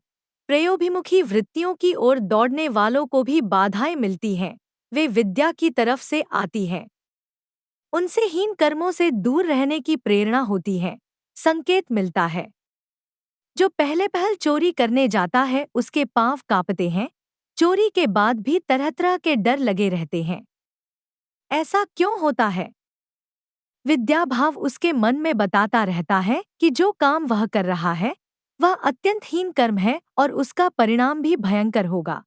प्रयोभिमुखी वृत्तियों की ओर दौड़ने वालों को भी बाधाएं मिलती हैं। वे विद्या की तरफ से आती हैं। उनसे हीन कर्मों से दूर रहने की प्रेरणा होती है, संकेत मिलता है। जो पहले पहल चोरी करने जाता है उसके पांव कांपते हैं, चोरी के बाद भी तरह तरह के डर लगे रहते हैं। ऐसा क्यों होता है? विद्याभाव उसके मन में बताता रहता है कि जो काम वह कर रहा है वह अत्यंत हीन कर्म है और उसका परिणाम भी भयंकर होगा।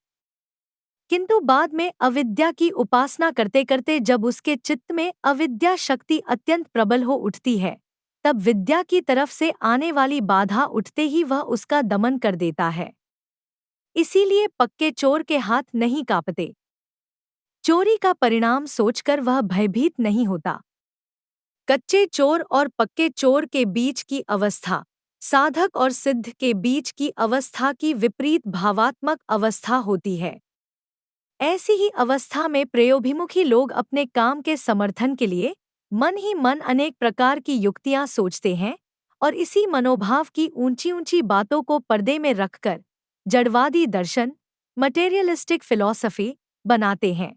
किंतु बाद में अविद्या की उपासना करते करते जब उसके चित्त में अविद्या शक्ति अत्यंत प्रबल हो उठती है, तब विद्या की तरफ से आने वाली बाधा उठते ही वह उसका दमन कर देता है। इसीलिए पक्के चोर के हाथ नहीं कांपते। चोरी का परिणाम सोचकर वह भयभीत नहीं होता। कच्चे चोर और पक्के चोर के बीच की अवस्था, साधक और सिद्ध के बीच की अवस्था की विपरीत भावात्मक अवस्था होती है। ऐसी ही अवस्था में प्रयोभिमुखी लोग अपने काम के समर्थन के लिए मन ही मन अनेक प्रकार की युक्तियां सोचते हैं और इसी मनोभाव की ऊंची ऊंची बातों को पर्दे में रखकर जड़वादी दर्शन, मटेरियलिस्टिक फिलॉसफी बनाते हैं।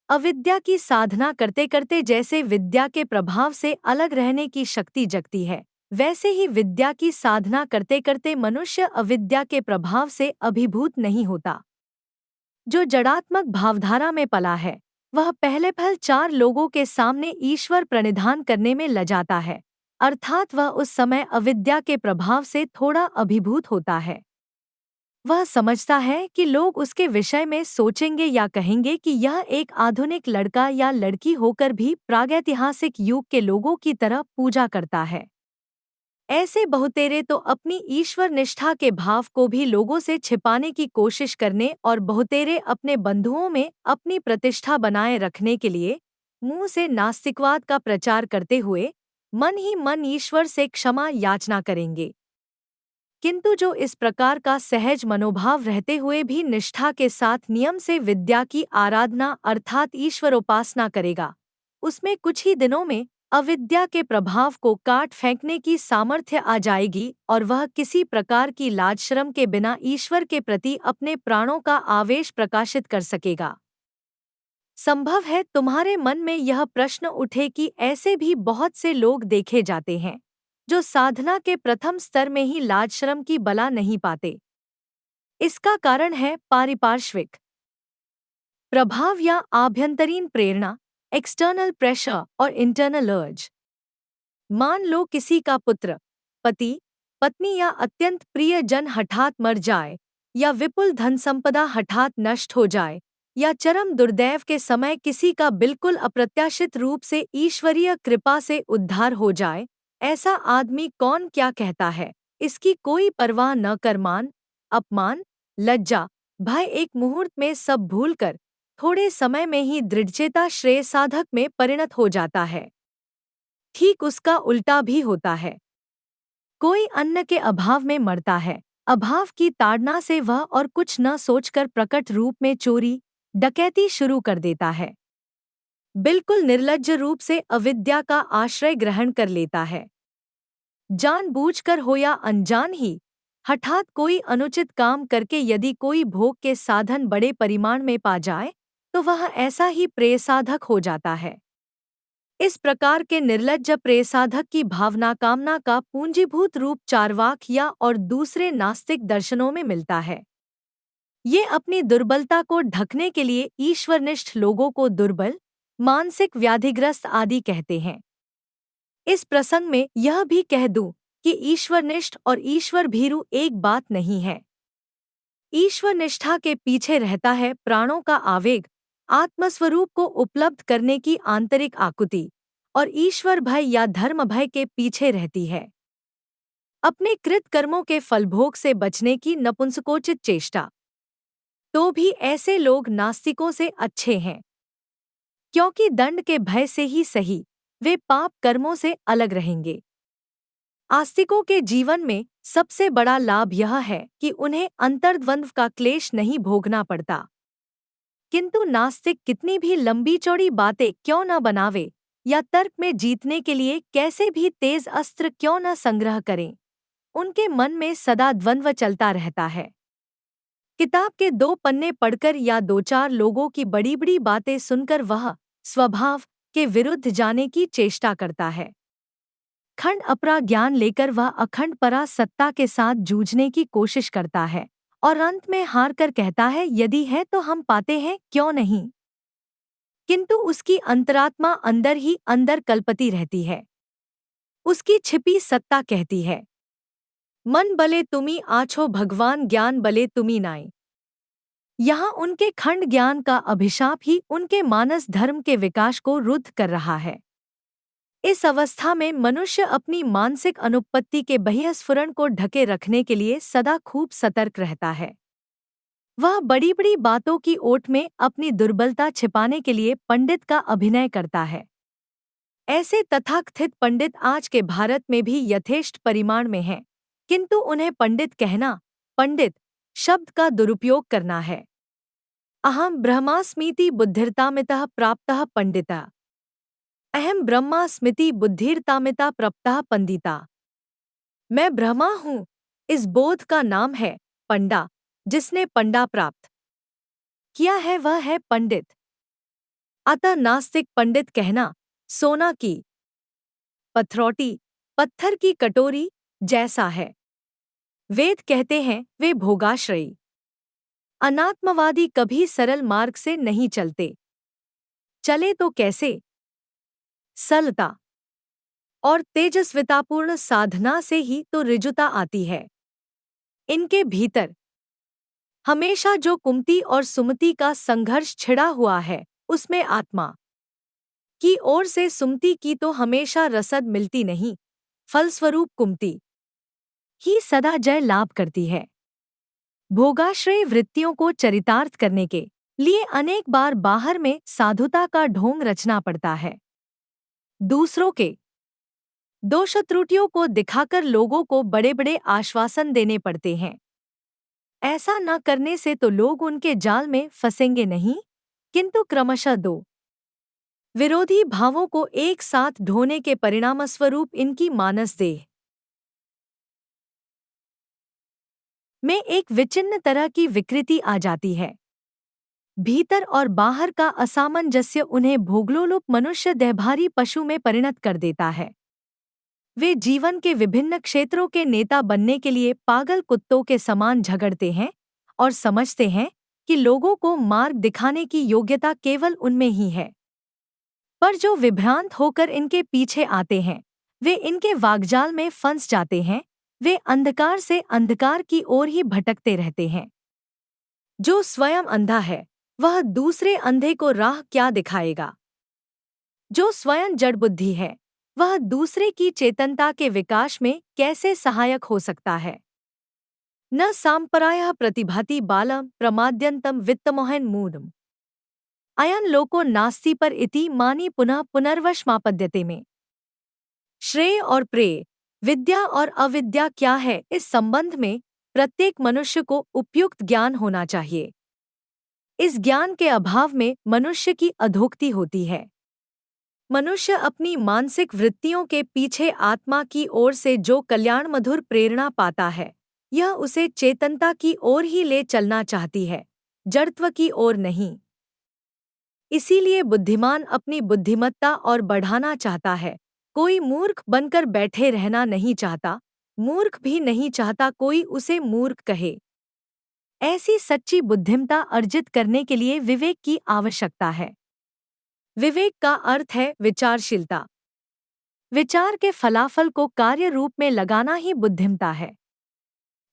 अविद्या की साधना करते करते जैसे विद्या के प्रभाव से अलग रहने की शक्ति जगती है, वैसे ही विद्या की साधना करते करते मनुष्य अविद्या के प्रभाव से अभिभूत नहीं होता। जो जड़ात्मक भावधारा में पला है वह पहले पहल चार लोगों के सामने ईश्वर प्रणिधान करने में लजाता है, अर्थात वह उस समय अविद्या के प्रभाव से थोड़ा अभिभूत होता है। वह समझता है कि लोग उसके विषय में सोचेंगे या कहेंगे कि यह एक आधुनिक लड़का या लड़की होकर भी प्रागैतिहासिक युग के लोगों की तरह पूजा करता है। ऐसे बहुतेरे तो अपनी ईश्वर निष्ठा के भाव को भी लोगों से छिपाने की कोशिश करने और बहुतेरे अपने बंधुओं में अपनी प्रतिष्ठा बनाए रखने के लिए मुंह से नास्तिकवाद का प्रचार करते हुए मन ही मन ईश्वर से क्षमा याचना करेंगे। किंतु जो इस प्रकार का सहज मनोभाव रहते हुए भी निष्ठा के साथ नियम से विद्या की आराधना अर्थात ईश्वरोपासना करेगा, उसमें कुछ ही दिनों में अविद्या के प्रभाव को काट फेंकने की सामर्थ्य आ जाएगी और वह किसी प्रकार की लाज शर्म के बिना ईश्वर के प्रति अपने प्राणों का आवेश प्रकाशित कर सकेगा। संभव है तुम्हारे मन में यह प्रश्न उठे कि ऐसे भी बहुत से लोग देखे जाते हैं जो साधना के प्रथम स्तर में ही लाज शर्म की बला नहीं पाते। इसका कारण है पारिपार्श्विक प्रभाव या आभ्यंतरीण प्रेरणा, एक्सटर्नल प्रेशर और इंटरनल अर्ज। मान लो किसी का पुत्र, पति, पत्नी या अत्यंत प्रिय जन हठात मर जाए, या विपुल धन संपदा हठात नष्ट हो जाए, या चरम दुर्दैव के समय किसी का बिल्कुल अप्रत्याशित रूप से ईश्वरीय कृपा से उद्धार हो जाए। ऐसा आदमी कौन क्या कहता है, इसकी कोई परवाह न कर मान, अपमान, लज्जा, भय एक मुहूर्त में सब भूलकर थोड़े समय में ही दृढ़चेता श्रेय साधक में परिणत हो जाता है। ठीक उसका उल्टा भी होता है। कोई अन्न के अभाव में मरता है, अभाव की ताड़ना से वह और कुछ न सोचकर प्रकट रूप में चोरी, डकैती शुरू कर देता है। बिल्कुल निर्लज्ज रूप से अविद्या का आश्रय ग्रहण कर लेता है। जानबूझकर हो या अनजान ही हठात कोई अनुचित काम करके यदि कोई भोग के साधन बड़े परिमाण में पा जाए तो वह ऐसा ही प्रेयसाधक हो जाता है। इस प्रकार के निर्लज्ज प्रेयसाधक की भावना कामना का पूंजीभूत रूप चार्वाक या और दूसरे नास्तिक दर्शनों में मिलता है। ये अपनी दुर्बलता को ढकने के लिए ईश्वरनिष्ठ लोगों को दुर्बल, मानसिक व्याधिग्रस्त आदि कहते हैं। इस प्रसंग में यह भी कह दूं कि ईश्वरनिष्ठ और ईश्वर भीरु एक बात नहीं है। ईश्वरनिष्ठा के पीछे रहता है प्राणों का आवेग, आत्मस्वरूप को उपलब्ध करने की आंतरिक आकुति, और ईश्वर भय या धर्म भय के पीछे रहती है अपने कृत कर्मों के फलभोग से बचने की नपुंसकोचित चेष्टा। तो भी ऐसे लोग नास्तिकों से अच्छे हैं। क्योंकि दंड के भय से ही सही वे पाप कर्मों से अलग रहेंगे। आस्तिकों के जीवन में सबसे बड़ा लाभ यह है कि उन्हें अंतर्द्वंद्व का क्लेश नहीं भोगना पड़ता। किंतु नास्तिक कितनी भी लंबी चौड़ी बातें क्यों न बनावे या तर्क में जीतने के लिए कैसे भी तेज अस्त्र क्यों न संग्रह करें, उनके मन में सदा द्वंद्व चलता रहता है। किताब के 2 पन्ने पढ़कर या 2-4 लोगों की बड़ी बड़ी बातें सुनकर वह स्वभाव के विरुद्ध जाने की चेष्टा करता है। खंड अपरा ज्ञान लेकर वह अखंड परा सत्ता के साथ जूझने की कोशिश करता है और अंत में हार कर कहता है, यदि है तो हम पाते हैं, क्यों नहीं। किंतु उसकी अंतरात्मा अंदर ही अंदर कल्पती रहती है। उसकी छिपी सत्ता कहती है, मन बले तुमी आछो भगवान ज्ञान बले तुमी नाई। यहाँ उनके खंड ज्ञान का अभिशाप ही उनके मानस धर्म के विकास को रुद्ध कर रहा है। इस अवस्था में मनुष्य अपनी मानसिक अनुपत्ति के बहिःस्फुरण को ढके रखने के लिए सदा खूब सतर्क रहता है। वह बड़ी बड़ी बातों की ओट में अपनी दुर्बलता छिपाने के लिए पंडित का अभिनय करता है। ऐसे तथाकथित पंडित आज के भारत में भी यथेष्ट परिमाण में हैं, किंतु उन्हें पंडित कहना, पंडित शब्द का दुरुपयोग करना है। अहम ब्रह्मास्मीति बुद्धिर्तामितः प्राप्तः पंडिता। अहम ब्रह्मा स्मृति बुद्धिर्तामिता प्रप्तः पंडिता। मैं ब्रह्मा हूँ, इस बोध का नाम है पंडा। जिसने पंडा प्राप्त किया है वह है पंडित। अतः नास्तिक पंडित कहना सोना की पथरौटी, पत्थर की कटोरी जैसा है। वेद कहते हैं वे भोगाश्रयी। अनात्मवादी कभी सरल मार्ग से नहीं चलते। चले तो कैसे? सरलता और तेजस्वितापूर्ण साधना से ही तो ऋजुता आती है। इनके भीतर हमेशा जो कुमति और सुमति का संघर्ष छिड़ा हुआ है, उसमें आत्मा की ओर से सुमति की तो हमेशा रसद मिलती नहीं, फलस्वरूप कुमति ही सदा जय लाभ करती है। भोगाश्रय वृत्तियों को चरितार्थ करने के लिए अनेक बार बाहर में साधुता का ढोंग रचना पड़ता है। दूसरों के दोष त्रुटियों को दिखाकर लोगों को बड़े बड़े आश्वासन देने पड़ते हैं। ऐसा न करने से तो लोग उनके जाल में फंसेंगे नहीं, किंतु क्रमशः दो विरोधी भावों को एक साथ ढोने के परिणामस्वरूप इनकी मानस देह में एक विचिन्न तरह की विकृति आ जाती है। भीतर और बाहर का असामंजस्य उन्हें भोगलोलुप मनुष्य देहभारी पशु में परिणत कर देता है। वे जीवन के विभिन्न क्षेत्रों के नेता बनने के लिए पागल कुत्तों के समान झगड़ते हैं और समझते हैं कि लोगों को मार्ग दिखाने की योग्यता केवल उनमें ही है। पर जो विभ्रांत होकर इनके पीछे आते हैं, वे इनके वाग्जाल में फंस जाते हैं। वे अंधकार से अंधकार की ओर ही भटकते रहते हैं। जो स्वयं अंधा है, वह दूसरे अंधे को राह क्या दिखाएगा? जो स्वयं जड़ बुद्धि है, वह दूसरे की चेतनता के विकास में कैसे सहायक हो सकता है? न सांपरायः प्रतिभाति बालम प्रमाद्यंतम वित्तमोहन मूढ़म्। अयन लोको नास्ति पर इति मानी पुनः पुनर्वशमापद्यते में। श्रेय और प्रेय, विद्या और अविद्या क्या है, इस संबंध में प्रत्येक मनुष्य को उपयुक्त ज्ञान होना चाहिए। इस ज्ञान के अभाव में मनुष्य की अधोगति होती है। मनुष्य अपनी मानसिक वृत्तियों के पीछे आत्मा की ओर से जो कल्याण मधुर प्रेरणा पाता है, यह उसे चेतनता की ओर ही ले चलना चाहती है, जड़त्व की ओर नहीं। इसीलिए बुद्धिमान अपनी बुद्धिमत्ता और बढ़ाना चाहता है। कोई मूर्ख बनकर बैठे रहना नहीं चाहता, मूर्ख भी नहीं चाहता कोई उसे मूर्ख कहे। ऐसी सच्ची बुद्धिमत्ता अर्जित करने के लिए विवेक की आवश्यकता है। विवेक का अर्थ है विचारशीलता। विचार के फलाफल को कार्य रूप में लगाना ही बुद्धिमत्ता है।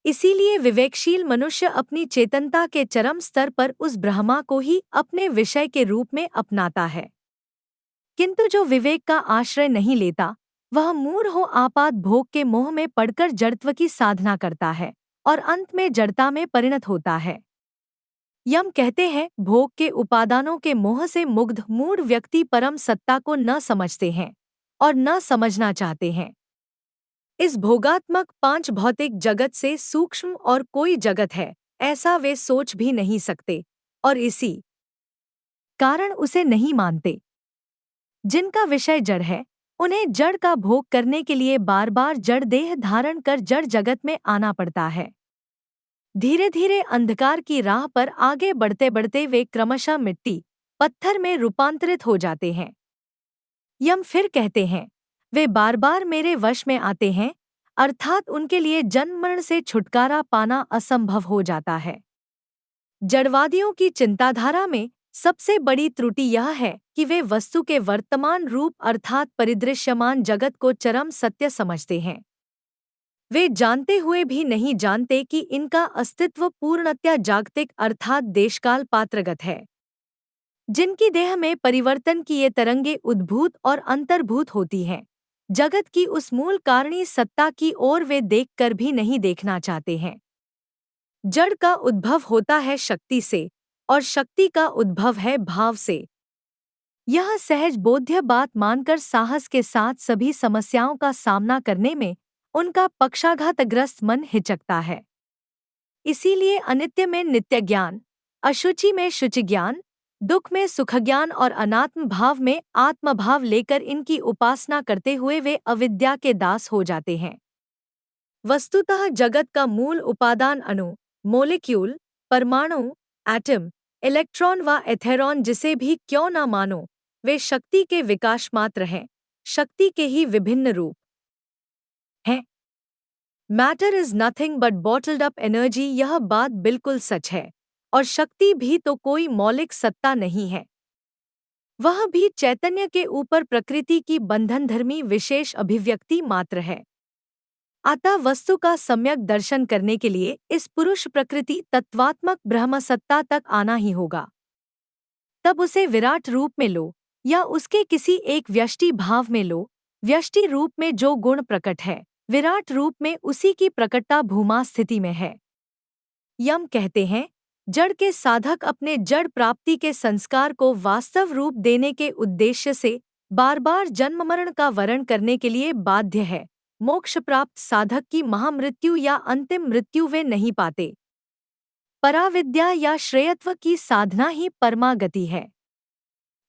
इसीलिए विवेकशील मनुष्य अपनी चेतनता के चरम स्तर पर उस ब्रह्मा को ही अपने विषय के रूप में अपनाता है। किंतु जो विवेक का आश्रय नहीं लेता, वह मूढ़ हो आपात भोग के मोह में पड़कर जड़त्व की साधना करता है और अंत में जड़ता में परिणत होता है। यम कहते हैं, भोग के उपादानों के मोह से मुग्ध मूढ़ व्यक्ति परम सत्ता को न समझते हैं और न समझना चाहते हैं। इस भोगात्मक पांच भौतिक जगत से सूक्ष्म और कोई जगत है, ऐसा वे सोच भी नहीं सकते और इसी कारण उसे नहीं मानते। जिनका विषय जड़ है, उन्हें जड़ का भोग करने के लिए बार बार जड़ देह धारण कर जड़ जगत में आना पड़ता है। धीरे धीरे अंधकार की राह पर आगे बढ़ते बढ़ते वे क्रमशः मिट्टी पत्थर में रूपांतरित हो जाते हैं। यम फिर कहते हैं, वे बार बार मेरे वश में आते हैं, अर्थात उनके लिए जन्म मरण से छुटकारा पाना असंभव हो जाता है। जड़वादियों की चिंताधारा में सबसे बड़ी त्रुटि यह है कि वे वस्तु के वर्तमान रूप अर्थात परिदृश्यमान जगत को चरम सत्य समझते हैं। वे जानते हुए भी नहीं जानते कि इनका अस्तित्व पूर्णतया जागतिक अर्थात देशकाल पात्रगत है। जिनकी देह में परिवर्तन की ये तरंगे उद्भूत और अंतर्भूत होती हैं, जगत की उस मूल कारणी सत्ता की ओर वे देखकर भी नहीं देखना चाहते हैं। जड़ का उद्भव होता है शक्ति से और शक्ति का उद्भव है भाव से। यह सहज बोध्य बात मानकर साहस के साथ सभी समस्याओं का सामना करने में उनका पक्षाघातग्रस्त मन हिचकता है। इसीलिए अनित्य में नित्य ज्ञान, अशुचि में शुचि ज्ञान, दुख में सुख ज्ञान और अनात्म भाव में आत्मभाव लेकर इनकी उपासना करते हुए वे अविद्या के दास हो जाते हैं। वस्तुतः जगत का मूल उपादान अणु, मोलिक्यूल, परमाणु, एटम, इलेक्ट्रॉन व एथेरॉन जिसे भी क्यों न मानो, वे शक्ति के विकास मात्र हैं, शक्ति के ही विभिन्न रूप हैं। Matter is nothing but bottled up energy, यह बात बिल्कुल सच है। और शक्ति भी तो कोई मौलिक सत्ता नहीं है, वह भी चैतन्य के ऊपर प्रकृति की बंधनधर्मी विशेष अभिव्यक्ति मात्र है। अतः वस्तु का सम्यक दर्शन करने के लिए इस पुरुष प्रकृति तत्वात्मक ब्रह्म सत्ता तक आना ही होगा। तब उसे विराट रूप में लो या उसके किसी एक व्यष्टि भाव में लो। व्यष्टि रूप में जो गुण प्रकट है, विराट रूप में उसी की प्रकटता भूमा स्थिति में है। यम कहते हैं, जड़ के साधक अपने जड़ प्राप्ति के संस्कार को वास्तव रूप देने के उद्देश्य से बार बार जन्म मरण का वरण करने के लिए बाध्य है। मोक्ष प्राप्त साधक की महामृत्यु या अंतिम मृत्यु वे नहीं पाते। पराविद्या या श्रेयत्व की साधना ही परमागति है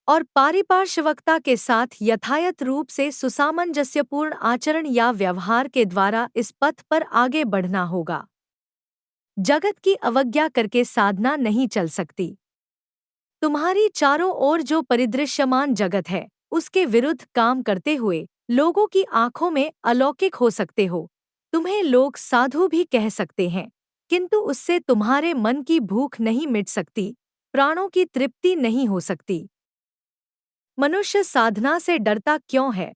और पारिपार्श्वकता के साथ यथायथ रूप से सुसामंजस्यपूर्ण आचरण या व्यवहार के द्वारा इस पथ पर आगे बढ़ना होगा। जगत की अवज्ञा करके साधना नहीं चल सकती। तुम्हारी चारों ओर जो परिदृश्यमान जगत है, उसके विरुद्ध काम करते हुए लोगों की आंखों में अलौकिक हो सकते हो। तुम्हें लोग साधु भी कह सकते हैं, किंतु उससे तुम्हारे मन की भूख नहीं मिट सकती, प्राणों की तृप्ति नहीं हो सकती। मनुष्य साधना से डरता क्यों है?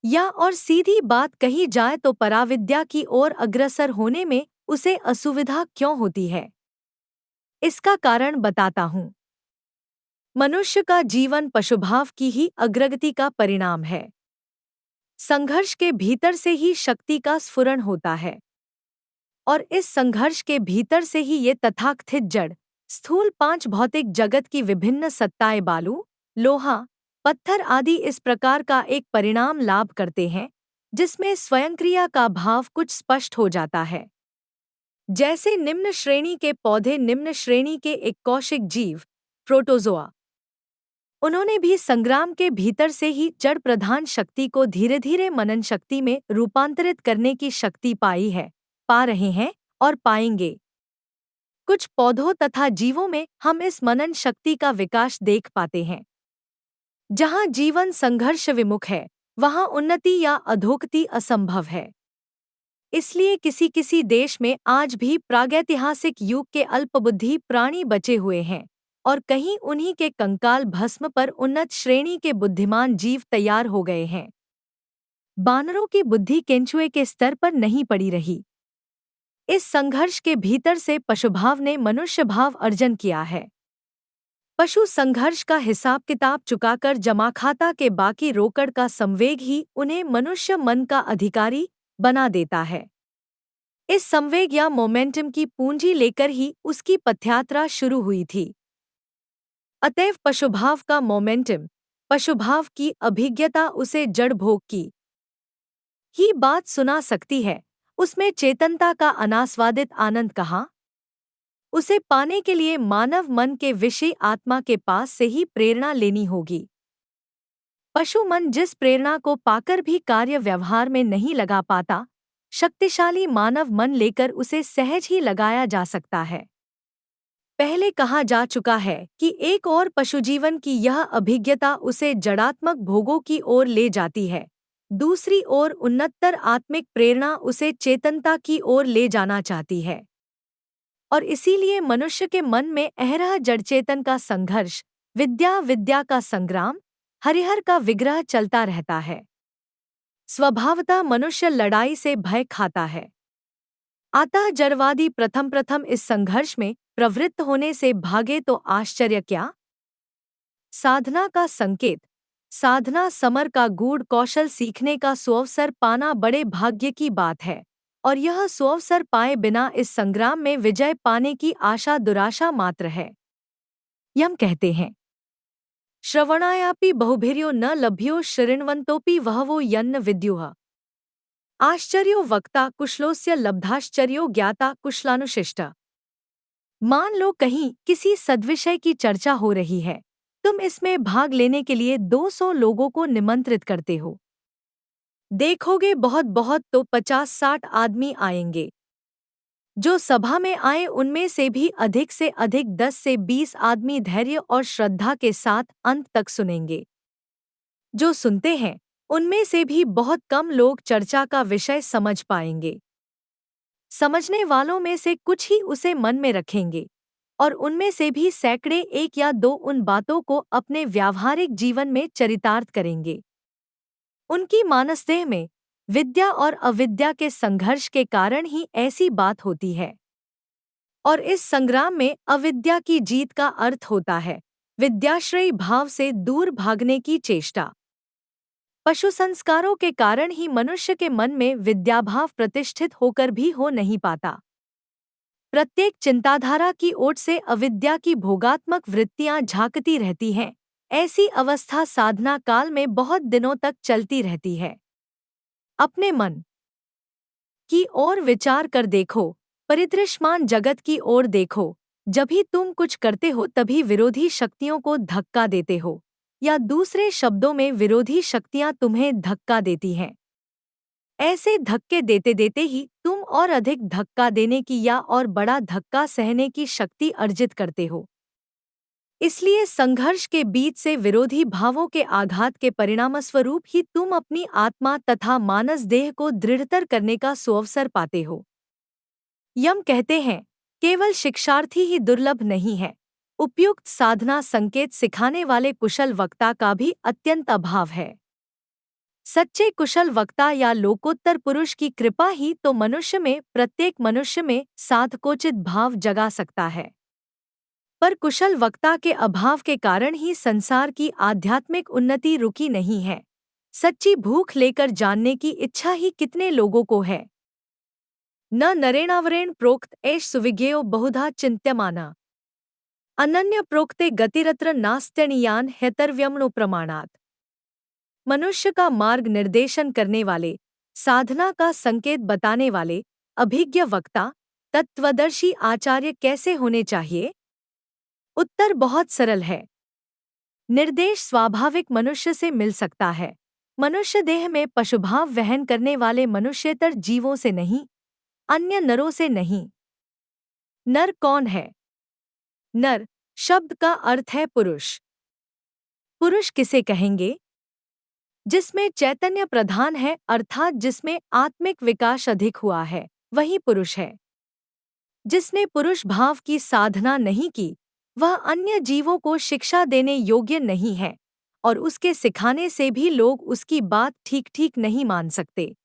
या और सीधी बात कही जाए तो पराविद्या की ओर अग्रसर होने में उसे असुविधा क्यों होती है? इसका कारण बताता हूँ। मनुष्य का जीवन पशुभाव की ही अग्रगति का परिणाम है। संघर्ष के भीतर से ही शक्ति का स्फुरण होता है और इस संघर्ष के भीतर से ही ये तथाकथित जड़ स्थूल पांच भौतिक जगत की विभिन्न सत्ताएं बालू, लोहा, पत्थर आदि इस प्रकार का एक परिणाम लाभ करते हैं जिसमें स्वयंक्रिया का भाव कुछ स्पष्ट हो जाता है। जैसे निम्न श्रेणी के पौधे निम्न श्रेणी के एक कौशिक जीव, प्रोटोजोआ, उन्होंने भी संग्राम के भीतर से ही जड़ प्रधान शक्ति को धीरे धीरे मनन शक्ति में रूपांतरित करने की शक्ति पाई है, पा रहे हैं और पाएंगे। कुछ पौधों तथा जीवों में हम इस मनन शक्ति का विकास देख पाते हैं। जहाँ जीवन संघर्ष विमुख है, वहाँ उन्नति या अधोगति असंभव है। इसलिए किसी किसी देश में आज भी प्रागैतिहासिक युग के अल्पबुद्धि प्राणी बचे हुए हैं और कहीं उन्हीं के कंकाल भस्म पर उन्नत श्रेणी के बुद्धिमान जीव तैयार हो गए हैं। बानरों की बुद्धि केंचुए के स्तर पर नहीं पड़ी रही। इस संघर्ष के भीतर से पशुभाव ने मनुष्य भाव अर्जन किया है। पशु संघर्ष का हिसाब किताब चुकाकर जमाखाता के बाकी रोकड़ का संवेग ही उन्हें मनुष्य मन का अधिकारी बना देता है। इस संवेग या मोमेंटम की पूंजी लेकर ही उसकी पथयात्रा शुरू हुई थी। अतएव पशुभाव का मोमेंटम, पशुभाव की अभिज्ञता उसे जड़ भोग की ही बात सुना सकती है, उसमें चेतनता का अनास्वादित आनंद कहाँ। उसे पाने के लिए मानव मन के विषय आत्मा के पास से ही प्रेरणा लेनी होगी। पशु मन जिस प्रेरणा को पाकर भी कार्य व्यवहार में नहीं लगा पाता, शक्तिशाली मानव मन लेकर उसे सहज ही लगाया जा सकता है। पहले कहा जा चुका है कि एक और पशुजीवन की यह अभिज्ञता उसे जड़ात्मक भोगों की ओर ले जाती है, दूसरी ओर उन्नतर आत्मिक प्रेरणा उसे चेतनता की ओर ले जाना चाहती है। और इसीलिए मनुष्य के मन में अहरह जड़चेतन का संघर्ष, विद्या विद्या का संग्राम, हरिहर का विग्रह चलता रहता है। स्वभावतः मनुष्य लड़ाई से भय खाता है। अतः जड़वादी प्रथम प्रथम इस संघर्ष में प्रवृत्त होने से भागे तो आश्चर्य क्या। साधना का संकेत, साधना समर का गूढ़ कौशल सीखने का सुअवसर पाना बड़े भाग्य की बात है, और यह सुअवसर पाए बिना इस संग्राम में विजय पाने की आशा दुराशा मात्र है। यम कहते हैं, श्रवणायापि बहुभिर्यो न लभ्यो शृण्वन्तोपि वहवो यन्न विद्युः। आश्चर्यो वक्ता कुशलोस्य लब्धाश्चर्यो ज्ञाता कुशलानुशिष्ट। मान लो कहीं किसी सद्विषय की चर्चा हो रही है, तुम इसमें भाग लेने के लिए 200 लोगों को निमंत्रित करते हो। देखोगे बहुत बहुत तो 50-60 आदमी आएंगे। जो सभा में आए उनमें से भी अधिक से अधिक 10 से 20 आदमी धैर्य और श्रद्धा के साथ अंत तक सुनेंगे। जो सुनते हैं उनमें से भी बहुत कम लोग चर्चा का विषय समझ पाएंगे। समझने वालों में से कुछ ही उसे मन में रखेंगे, और उनमें से भी सैकड़े एक या दो उन बातों को अपने व्यावहारिक जीवन में चरितार्थ करेंगे। उनकी मानसदेह में विद्या और अविद्या के संघर्ष के कारण ही ऐसी बात होती है। और इस संग्राम में अविद्या की जीत का अर्थ होता है विद्याश्रयी भाव से दूर भागने की चेष्टा। पशु संस्कारों के कारण ही मनुष्य के मन में विद्याभाव प्रतिष्ठित होकर भी हो नहीं पाता। प्रत्येक चिंताधारा की ओट से अविद्या की भोगात्मक वृत्तियां झांकती रहती हैं। ऐसी अवस्था साधना काल में बहुत दिनों तक चलती रहती है। अपने मन की ओर विचार कर देखो, परिदृश्यमान जगत की ओर देखो। जब भी तुम कुछ करते हो तभी विरोधी शक्तियों को धक्का देते हो, या दूसरे शब्दों में विरोधी शक्तियां तुम्हें धक्का देती हैं। ऐसे धक्के देते देते ही तुम और अधिक धक्का देने की या और बड़ा धक्का सहने की शक्ति अर्जित करते हो। इसलिए संघर्ष के बीच से विरोधी भावों के आघात के परिणामस्वरूप ही तुम अपनी आत्मा तथा मानस देह को दृढ़तर करने का सुअवसर पाते हो। यम कहते हैं, केवल शिक्षार्थी ही दुर्लभ नहीं है, उपयुक्त साधना संकेत सिखाने वाले कुशल वक्ता का भी अत्यंत अभाव है। सच्चे कुशल वक्ता या लोकोत्तर पुरुष की कृपा ही तो मनुष्य में, प्रत्येक मनुष्य में साधकोचित भाव जगा सकता है। पर कुशल वक्ता के अभाव के कारण ही संसार की आध्यात्मिक उन्नति रुकी नहीं है। सच्ची भूख लेकर जानने की इच्छा ही कितने लोगों को है। न नरेणावरेण प्रोक्त एष सुविज्ञेयो बहुधा चिन्त्यमाना अनन्य प्रोक्ते गतिरत्र नास्त्यनियान हेतर्व्यमणो प्रमाणात्। मनुष्य का मार्ग निर्देशन करने वाले, साधना का संकेत बताने वाले अभिज्ञ वक्ता, तत्वदर्शी आचार्य कैसे होने चाहिए? उत्तर बहुत सरल है। निर्देश स्वाभाविक मनुष्य से मिल सकता है, मनुष्य देह में पशुभाव वहन करने वाले मनुष्येतर जीवों से नहीं, अन्य नरों से नहीं। नर कौन है? नर शब्द का अर्थ है पुरुष। पुरुष किसे कहेंगे? जिसमें चैतन्य प्रधान है, अर्थात जिसमें आत्मिक विकास अधिक हुआ है, वही पुरुष है। जिसने पुरुष भाव की साधना नहीं की, वह अन्य जीवों को शिक्षा देने योग्य नहीं है, और उसके सिखाने से भी लोग उसकी बात ठीक ठीक नहीं मान सकते।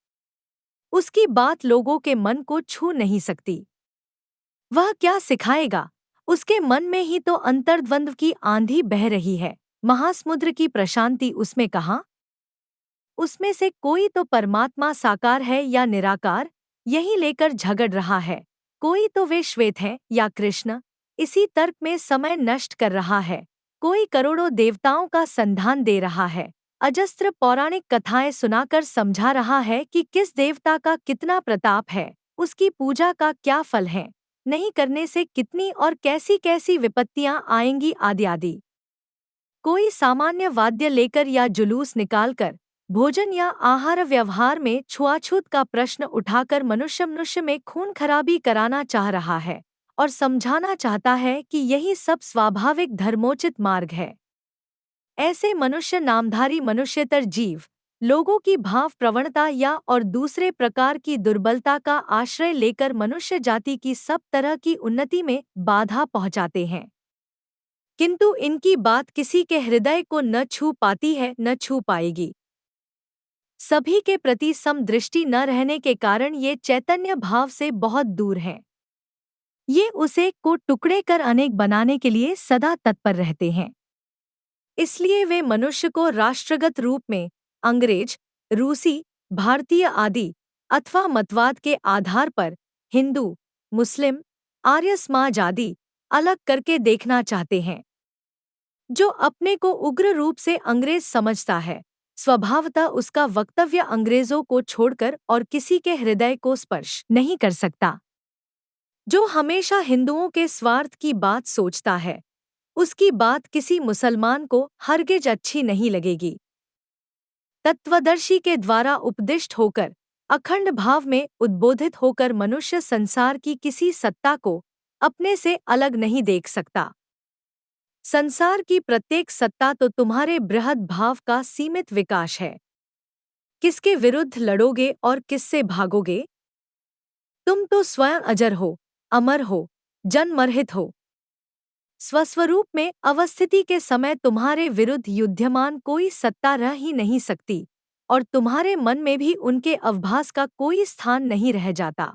उसकी बात लोगों के मन को छू नहीं सकती। वह क्या सिखाएगा? उसके मन में ही तो अंतर्द्वंद्व की आंधी बह रही है, महासमुद्र की प्रशांति उसमें कहाँ? उसमें से कोई तो परमात्मा साकार है या निराकार, यही लेकर झगड़ रहा है। कोई तो वे श्वेत हैं या कृष्ण, इसी तर्क में समय नष्ट कर रहा है। कोई करोड़ों देवताओं का संधान दे रहा है, अजस्त्र पौराणिक कथाएं सुनाकर समझा रहा है कि किस देवता का कितना प्रताप है, उसकी पूजा का क्या फल है, नहीं करने से कितनी और कैसी कैसी विपत्तियां आएंगी आदि आदि। कोई सामान्य वाद्य लेकर या जुलूस निकालकर भोजन या आहार व्यवहार में छुआछूत का प्रश्न उठाकर मनुष्य में खून खराबी कराना चाह रहा है और समझाना चाहता है कि यही सब स्वाभाविक धर्मोचित मार्ग है। ऐसे मनुष्य नामधारी मनुष्यतर जीव लोगों की भाव प्रवणता या और दूसरे प्रकार की दुर्बलता का आश्रय लेकर मनुष्य जाति की सब तरह की उन्नति में बाधा पहुंचाते हैं, किंतु इनकी बात किसी के हृदय को न छू पाती है न छू पाएगी। सभी के प्रति समदृष्टि न रहने के कारण ये चैतन्य भाव से बहुत दूर हैं। ये उसे को टुकड़े कर अनेक बनाने के लिए सदा तत्पर रहते हैं। इसलिए वे मनुष्य को राष्ट्रगत रूप में अंग्रेज, रूसी, भारतीय आदि अथवा मतवाद के आधार पर हिंदू, मुस्लिम, आर्य समाज आदि अलग करके देखना चाहते हैं। जो अपने को उग्र रूप से अंग्रेज समझता है, स्वभावतः उसका वक्तव्य अंग्रेजों को छोड़कर और किसी के हृदय को स्पर्श नहीं कर सकता। जो हमेशा हिंदुओं के स्वार्थ की बात सोचता है, उसकी बात किसी मुसलमान को हरगिज अच्छी नहीं लगेगी। तत्वदर्शी के द्वारा उपदिष्ट होकर अखंड भाव में उद्बोधित होकर मनुष्य संसार की किसी सत्ता को अपने से अलग नहीं देख सकता। संसार की प्रत्येक सत्ता तो तुम्हारे बृहद भाव का सीमित विकास है। किसके विरुद्ध लड़ोगे और किससे भागोगे? तुम तो स्वयं अजर हो, अमर हो, जन्मरहित हो। स्वस्वरूप में अवस्थिति के समय तुम्हारे विरुद्ध युद्धमान कोई सत्ता रह ही नहीं सकती और तुम्हारे मन में भी उनके अवभास का कोई स्थान नहीं रह जाता।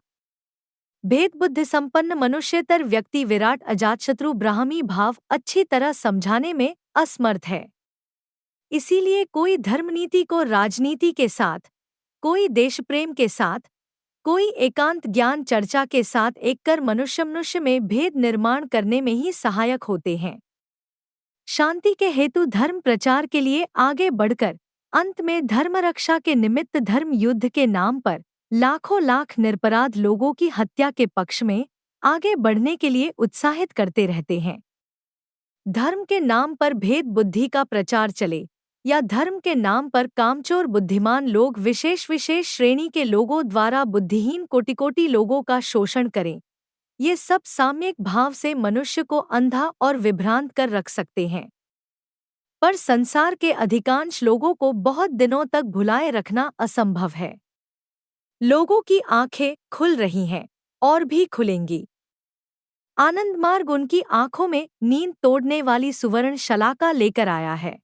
भेद बुद्धि संपन्न मनुष्यतर व्यक्ति विराट अजातशत्रु ब्राह्मी भाव अच्छी तरह समझाने में असमर्थ है। इसीलिए कोई धर्मनीति को राजनीति के साथ, कोई देशप्रेम के साथ, कोई एकांत ज्ञान चर्चा के साथ एक कर मनुष्य में भेद निर्माण करने में ही सहायक होते हैं। शांति के हेतु धर्म प्रचार के लिए आगे बढ़कर अंत में धर्म रक्षा के निमित्त धर्म युद्ध के नाम पर लाखों लाख निरपराध लोगों की हत्या के पक्ष में आगे बढ़ने के लिए उत्साहित करते रहते हैं। धर्म के नाम पर भेद बुद्धि का प्रचार चले या धर्म के नाम पर कामचोर बुद्धिमान लोग विशेष विशेष श्रेणी के लोगों द्वारा बुद्धिहीन कोटि लोगों का शोषण करें, ये सब साम्यक भाव से मनुष्य को अंधा और विभ्रांत कर रख सकते हैं। पर संसार के अधिकांश लोगों को बहुत दिनों तक भुलाए रखना असंभव है। लोगों की आंखें खुल रही हैं और भी खुलेंगी। आनंद मार्ग उनकी आंखों में नींद तोड़ने वाली सुवर्ण शलाका लेकर आया है।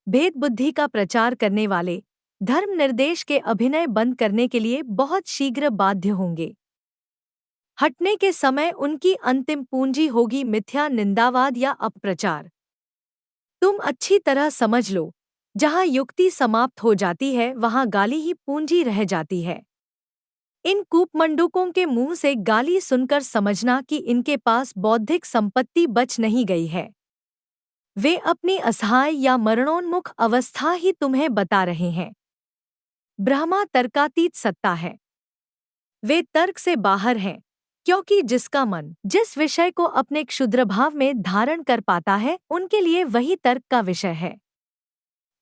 भेद बुद्धि का प्रचार करने वाले धर्म निर्देश के अभिनय बंद करने के लिए बहुत शीघ्र बाध्य होंगे। हटने के समय उनकी अंतिम पूंजी होगी मिथ्या निंदावाद या अपप्रचार। तुम अच्छी तरह समझ लो, जहां युक्ति समाप्त हो जाती है वहां गाली ही पूंजी रह जाती है। इन कूपमंडूकों के मुंह से गाली सुनकर समझना कि इनके पास बौद्धिक संपत्ति बच नहीं गई है। वे अपनी असहाय या मरणोन्मुख अवस्था ही तुम्हें बता रहे हैं। ब्रह्मा तर्कातीत सत्ता है। वे तर्क से बाहर हैं, क्योंकि जिसका मन जिस विषय को अपने क्षुद्रभाव में धारण कर पाता है उनके लिए वही तर्क का विषय है।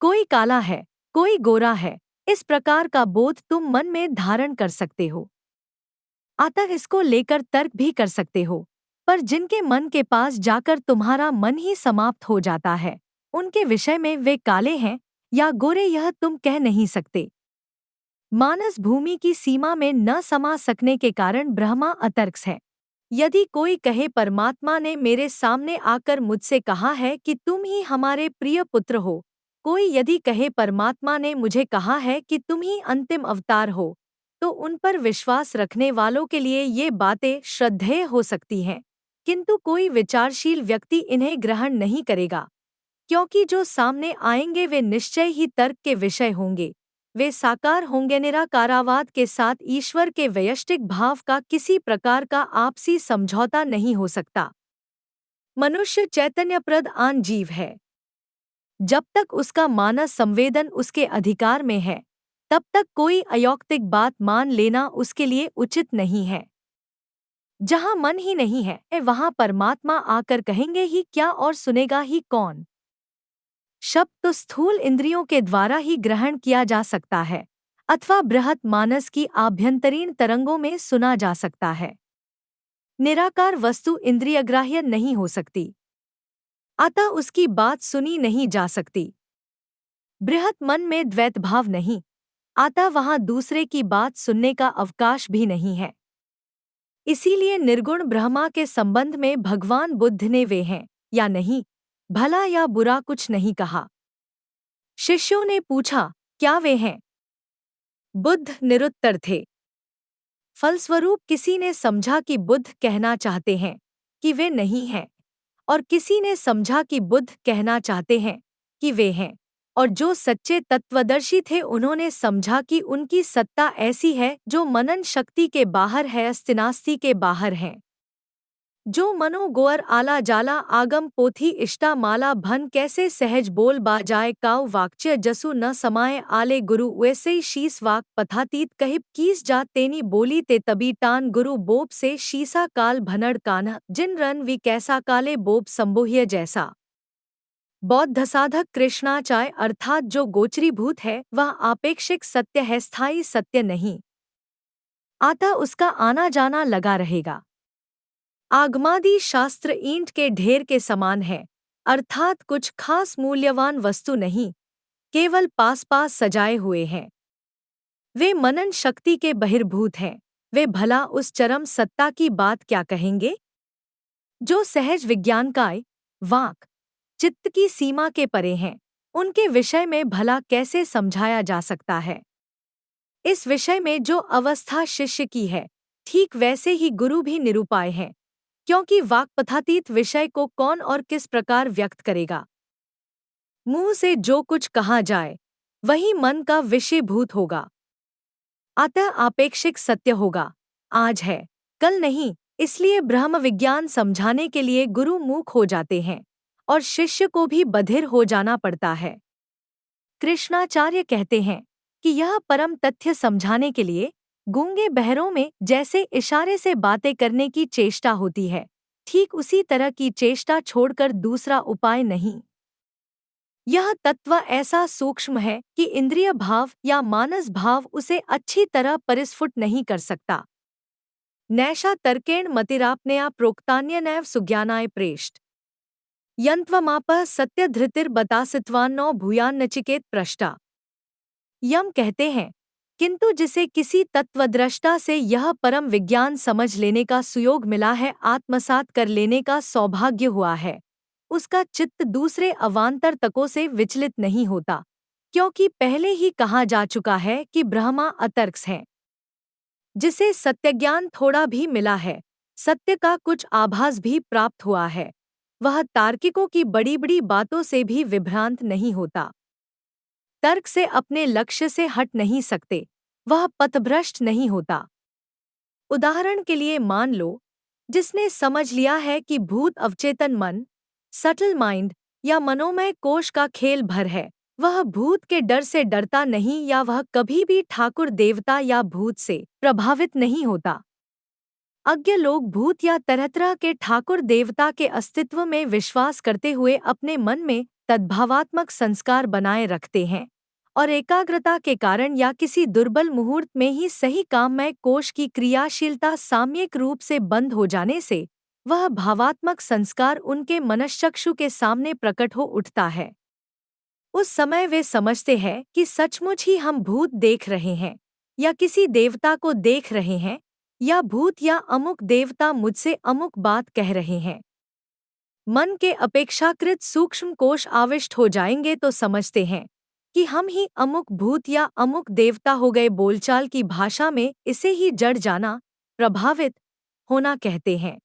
कोई काला है, कोई गोरा है, इस प्रकार का बोध तुम मन में धारण कर सकते हो, अतः इसको लेकर तर्क भी कर सकते हो। पर जिनके मन के पास जाकर तुम्हारा मन ही समाप्त हो जाता है, उनके विषय में वे काले हैं या गोरे यह तुम कह नहीं सकते। मानस भूमि की सीमा में न समा सकने के कारण ब्रह्मा अतर्क है। यदि कोई कहे परमात्मा ने मेरे सामने आकर मुझसे कहा है कि तुम ही हमारे प्रिय पुत्र हो, कोई यदि कहे परमात्मा ने मुझे कहा है कि तुम ही अंतिम अवतार हो, तो उन पर विश्वास रखने वालों के लिए ये बातें श्रद्धेय हो सकती हैं, किंतु कोई विचारशील व्यक्ति इन्हें ग्रहण नहीं करेगा, क्योंकि जो सामने आएंगे वे निश्चय ही तर्क के विषय होंगे, वे साकार होंगे। निराकारावाद के साथ ईश्वर के वैयष्टिक भाव का किसी प्रकार का आपसी समझौता नहीं हो सकता। मनुष्य चैतन्यप्रद आन जीव है। जब तक उसका मानस संवेदन उसके अधिकार में है, तब तक कोई अयौक्तिक बात मान लेना उसके लिए उचित नहीं है। जहाँ मन ही नहीं है, वहाँ परमात्मा आकर कहेंगे ही क्या और सुनेगा ही कौन? शब्द तो स्थूल इंद्रियों के द्वारा ही ग्रहण किया जा सकता है अथवा बृहत मानस की आभ्यंतरीण तरंगों में सुना जा सकता है। निराकार वस्तु इंद्रियग्राह्य नहीं हो सकती, अतः उसकी बात सुनी नहीं जा सकती। बृहत मन में द्वैत भाव नहीं, अतः वहाँ दूसरे की बात सुनने का अवकाश भी नहीं है। इसीलिए निर्गुण ब्रह्मा के संबंध में भगवान बुद्ध ने वे हैं या नहीं, भला या बुरा कुछ नहीं कहा। शिष्यों ने पूछा, क्या वे हैं? बुद्ध निरुत्तर थे। फलस्वरूप किसी ने समझा कि बुद्ध कहना चाहते हैं कि वे नहीं हैं, और किसी ने समझा कि बुद्ध कहना चाहते हैं कि वे हैं, और जो सच्चे तत्वदर्शी थे उन्होंने समझा कि उनकी सत्ता ऐसी है जो मनन शक्ति के बाहर है, अस्तिनास्ति के बाहर है। जो मनो गोअर आला जाला आगम पोथी इष्टा माला भन कैसे सहज बोल बाजाए काउ वाक्य जसु न समाये आले गुरु वैसे ही शीस वाक पथातीत कहिब कीस जात तेनी बोली ते तबी टान गुरु बोप से शीसा काल भनड़ कान्ह जिन रन वि कैसा काले बोप संबोह्य जैसा। बौद्ध साधक कृष्णाचार्य अर्थात जो गोचरीभूत है वह आपेक्षिक सत्य है, स्थायी सत्य नहीं, अतः उसका आना जाना लगा रहेगा। आगमादि शास्त्र ईंट के ढेर के समान है, अर्थात कुछ खास मूल्यवान वस्तु नहीं, केवल पास पास सजाए हुए हैं। वे मनन शक्ति के बहिर्भूत हैं। वे भला उस चरम सत्ता की बात क्या कहेंगे जो सहज विज्ञानकाय वाक चित्त की सीमा के परे हैं? उनके विषय में भला कैसे समझाया जा सकता है? इस विषय में जो अवस्था शिष्य की है, ठीक वैसे ही गुरु भी निरुपाय है, क्योंकि वाक्पथातीत विषय को कौन और किस प्रकार व्यक्त करेगा? मुंह से जो कुछ कहा जाए वही मन का विषयभूत होगा, अतः आपेक्षिक सत्य होगा, आज है कल नहीं। इसलिए ब्रह्म विज्ञान समझाने के लिए गुरु मूक हो जाते हैं और शिष्य को भी बधिर हो जाना पड़ता है। कृष्णाचार्य कहते हैं कि यह परम तथ्य समझाने के लिए गूंगे बहरों में जैसे इशारे से बातें करने की चेष्टा होती है, ठीक उसी तरह की चेष्टा छोड़कर दूसरा उपाय नहीं। यह तत्व ऐसा सूक्ष्म है कि इंद्रिय भाव या मानस भाव उसे अच्छी तरह परिस्फुट नहीं कर सकता। नैषा तर्केण मतिरापनया प्रोक्तान्यनैव सुज्ञानाय प्रेष्ट यंत्वमापः सत्यधृतिर्बतासित्वान्नो भूयान्नचिकेत पृष्टा। यम कहते हैं, किंतु जिसे किसी तत्वद्रष्टा से यह परम विज्ञान समझ लेने का सुयोग मिला है, आत्मसात कर लेने का सौभाग्य हुआ है, उसका चित्त दूसरे अवान्तर तकों से विचलित नहीं होता, क्योंकि पहले ही कहा जा चुका है कि ब्रह्मा अतर्क्स है। जिसे सत्यज्ञान थोड़ा भी मिला है, सत्य का कुछ आभास भी प्राप्त हुआ है, वह तार्किकों की बड़ी बड़ी बातों से भी विभ्रांत नहीं होता। तर्क से अपने लक्ष्य से हट नहीं सकते, वह पथभ्रष्ट नहीं होता। उदाहरण के लिए मान लो, जिसने समझ लिया है कि भूत अवचेतन मन, सटल माइंड या मनोमय कोश का खेल भर है, वह भूत के डर से डरता नहीं या वह कभी भी ठाकुर देवता या भूत से प्रभावित नहीं होता। अज्ञ लोग भूत या तरह तरह के ठाकुर देवता के अस्तित्व में विश्वास करते हुए अपने मन में तद्भावात्मक संस्कार बनाए रखते हैं, और एकाग्रता के कारण या किसी दुर्बल मुहूर्त में ही सही काममय कोश की क्रियाशीलता सामयिक रूप से बंद हो जाने से वह भावात्मक संस्कार उनके मनश्चक्षु के सामने प्रकट हो उठता है। उस समय वे समझते हैं कि सचमुच ही हम भूत देख रहे हैं या किसी देवता को देख रहे हैं, या भूत या अमुक देवता मुझसे अमुक बात कह रहे हैं। मन के अपेक्षाकृत सूक्ष्म कोश आविष्ट हो जाएंगे तो समझते हैं कि हम ही अमुक भूत या अमुक देवता हो गए। बोलचाल की भाषा में इसे ही जड़ जाना, प्रभावित होना कहते हैं।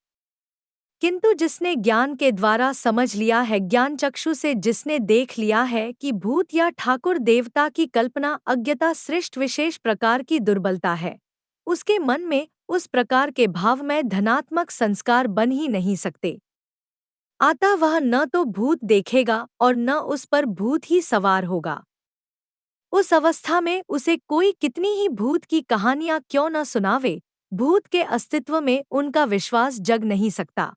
किंतु जिसने ज्ञान के द्वारा समझ लिया है, ज्ञान चक्षु से जिसने देख लिया है कि भूत या ठाकुर देवता की कल्पना अज्ञता सृष्ट विशेष प्रकार की दुर्बलता है, उसके मन में उस प्रकार के भाव में धनात्मक संस्कार बन ही नहीं सकते। अतः वह न तो भूत देखेगा और न उस पर भूत ही सवार होगा। उस अवस्था में उसे कोई कितनी ही भूत की कहानियां क्यों न सुनावे, भूत के अस्तित्व में उनका विश्वास जग नहीं सकता।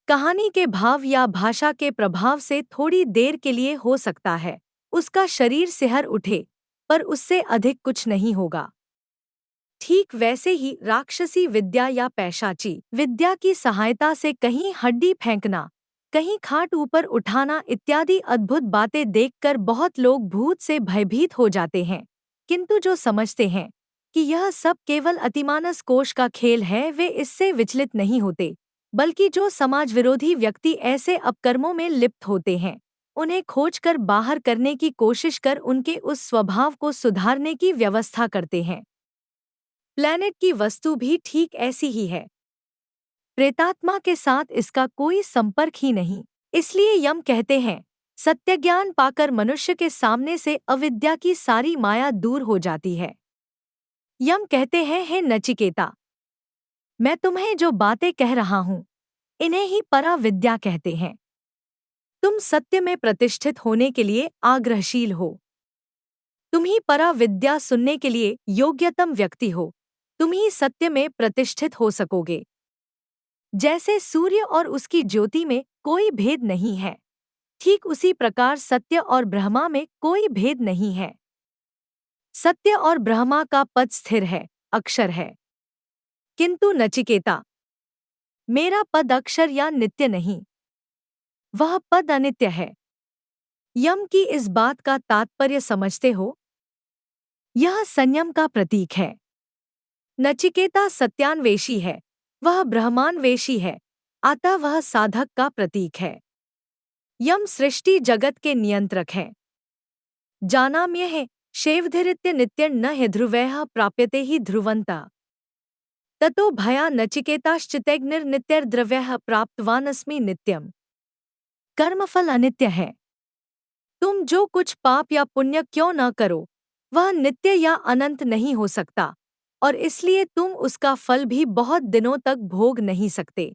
कहानी के भाव या भाषा के प्रभाव से थोड़ी देर के लिए हो सकता है उसका शरीर सिहर उठे, पर उससे अधिक कुछ नहीं होगा। ठीक वैसे ही राक्षसी विद्या या पैशाची विद्या की सहायता से कहीं हड्डी फेंकना, कहीं खाट ऊपर उठाना इत्यादि अद्भुत बातें देखकर बहुत लोग भूत से भयभीत हो जाते हैं, किंतु जो समझते हैं कि यह सब केवल अतिमानस कोश का खेल है, वे इससे विचलित नहीं होते, बल्कि जो समाज विरोधी व्यक्ति ऐसे अपकर्मों में लिप्त होते हैं, उन्हें खोजकर बाहर करने की कोशिश कर उनके उस स्वभाव को सुधारने की व्यवस्था करते हैं। प्लैनेट की वस्तु भी ठीक ऐसी ही है। प्रेतात्मा के साथ इसका कोई संपर्क ही नहीं। इसलिए यम कहते हैं, सत्य ज्ञान पाकर मनुष्य के सामने से अविद्या की सारी माया दूर हो जाती है। यम कहते हैं, हे नचिकेता, मैं तुम्हें जो बातें कह रहा हूँ, इन्हें ही परा विद्या कहते हैं। तुम सत्य में प्रतिष्ठित होने के लिए आग्रहशील हो। तुम ही परा विद्या सुनने के लिए योग्यतम व्यक्ति हो। तुम ही सत्य में प्रतिष्ठित हो सकोगे। जैसे सूर्य और उसकी ज्योति में कोई भेद नहीं है, ठीक उसी प्रकार सत्य और ब्रह्मा में कोई भेद नहीं है। सत्य और ब्रह्मा का पद स्थिर है, अक्षर है। किंतु नचिकेता, मेरा पद अक्षर या नित्य नहीं, वह पद अनित्य है। यम की इस बात का तात्पर्य समझते हो? यह संयम का प्रतीक है। नचिकेता सत्यान्वेषी है, वह ब्रह्मान्वेषी है, अतः वह साधक का प्रतीक है। यम सृष्टि जगत के नियंत्रक हैं। जानाम्यः शेवधिरित्य नित्यं न हि ध्रुवैः प्राप्यते हि ध्रुवन्ता। ततो भया नचिकेताश्चितैर्निर्नित्यैर्द्रव्यैः प्राप्तवानस्मि नित्यम्। कर्मफल अनित्य है। तुम जो कुछ पाप या पुण्य क्यों न करो, वह नित्य या अनंत नहीं हो सकता, और इसलिए तुम उसका फल भी बहुत दिनों तक भोग नहीं सकते।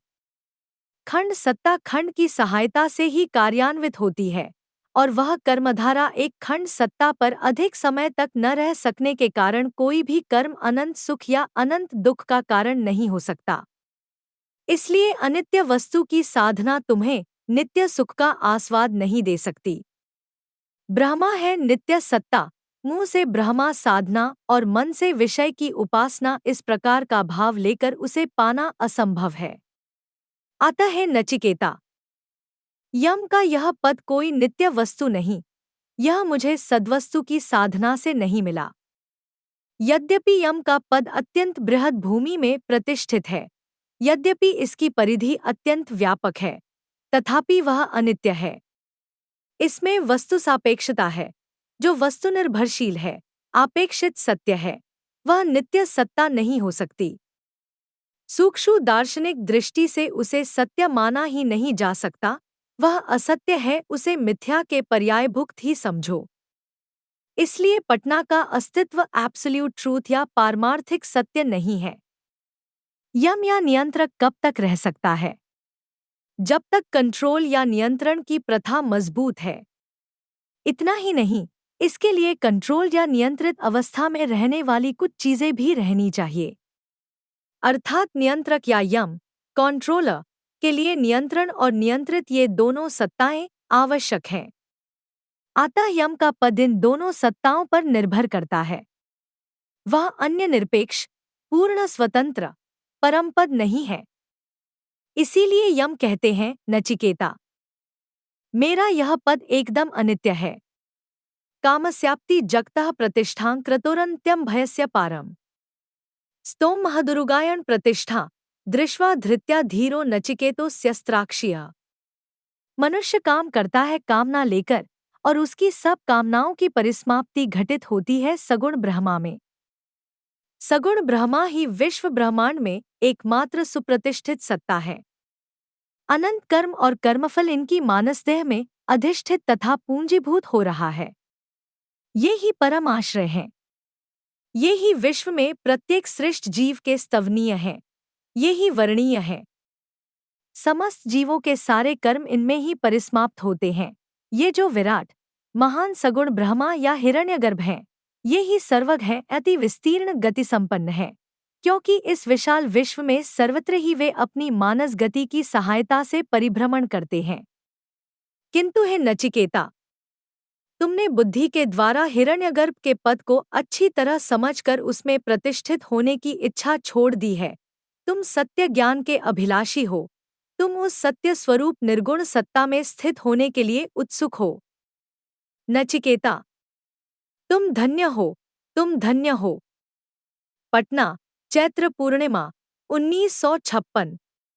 खंड सत्ता खंड की सहायता से ही कार्यान्वित होती है, और वह कर्मधारा एक खंड सत्ता पर अधिक समय तक न रह सकने के कारण कोई भी कर्म अनंत सुख या अनंत दुख का कारण नहीं हो सकता। इसलिए अनित्य वस्तु की साधना तुम्हें नित्य सुख का आस्वाद नहीं दे सकती। ब्रह्मा है नित्य सत्ता, मुंह से ब्रह्मा साधना और मन से विषय की उपासना, इस प्रकार का भाव लेकर उसे पाना असंभव है। अतः है नचिकेता, यम का यह पद कोई नित्य वस्तु नहीं, यह मुझे सद्वस्तु की साधना से नहीं मिला। यद्यपि यम का पद अत्यंत बृहद भूमि में प्रतिष्ठित है, यद्यपि इसकी परिधि अत्यंत व्यापक है, तथापि वह अनित्य है। इसमें वस्तु सापेक्षता है, जो वस्तु निर्भरशील है, आपेक्षित सत्य है, वह नित्य सत्ता नहीं हो सकती। सूक्ष्म दार्शनिक दृष्टि से उसे सत्य माना ही नहीं जा सकता, वह असत्य है, उसे मिथ्या के पर्यायभुक्त ही समझो। इसलिए पटना का अस्तित्व एब्सोल्यूट ट्रूथ या पारमार्थिक सत्य नहीं है। यम या नियंत्रक कब तक रह सकता है? जब तक कंट्रोल या नियंत्रण की प्रथा मजबूत है। इतना ही नहीं, इसके लिए कंट्रोल या नियंत्रित अवस्था में रहने वाली कुछ चीजें भी रहनी चाहिए। अर्थात नियंत्रक या यम, कंट्रोलर के लिए नियंत्रण और नियंत्रित, ये दोनों सत्ताएं आवश्यक हैं। अतः यम का पद इन दोनों सत्ताओं पर निर्भर करता है। वह अन्य निरपेक्ष, पूर्ण स्वतंत्र परम पद नहीं है। इसीलिए यम कहते हैं, नचिकेता, मेरा यह पद एकदम अनित्य है। कामस्याप्ति जगतः प्रतिष्ठां क्रतोरन्त्यं भयस्य पारम। स्तोम महदुरुगायण प्रतिष्ठा दृष्ट्वा धृत्या धीरो नचिकेतो स्यस्त्राक्षिया। मनुष्य काम करता है कामना लेकर, और उसकी सब कामनाओं की परिसमाप्ति घटित होती है सगुण ब्रह्मा में। सगुण ब्रह्मा ही विश्व ब्रह्मांड में एकमात्र सुप्रतिष्ठित सत्ता है। अनंत कर्म और कर्मफल इनकी मानसदेह में अधिष्ठित तथा पूंजीभूत हो रहा है। ये ही परम आश्रय हैं। ये ही विश्व में प्रत्येक सृष्ट जीव के स्तवनीय हैं। ये ही वर्णीय है। समस्त जीवों के सारे कर्म इनमें ही परिसमाप्त होते हैं। ये जो विराट महान सगुण ब्रह्मा या हिरण्यगर्भ हैं, ये ही सर्वज्ञ हैं, अति विस्तीर्ण गति संपन्न है, क्योंकि इस विशाल विश्व में सर्वत्र ही वे अपनी मानस गति की सहायता से परिभ्रमण करते हैं। किंतु हे नचिकेता, तुमने बुद्धि के द्वारा हिरण्यगर्भ के पद को अच्छी तरह समझकर उसमें प्रतिष्ठित होने की इच्छा छोड़ दी है। तुम सत्य ज्ञान के अभिलाषी हो। तुम उस सत्य स्वरूप निर्गुण सत्ता में स्थित होने के लिए उत्सुक हो। नचिकेता, तुम धन्य हो, तुम धन्य हो। पटना, चैत्र पूर्णिमा, 1956।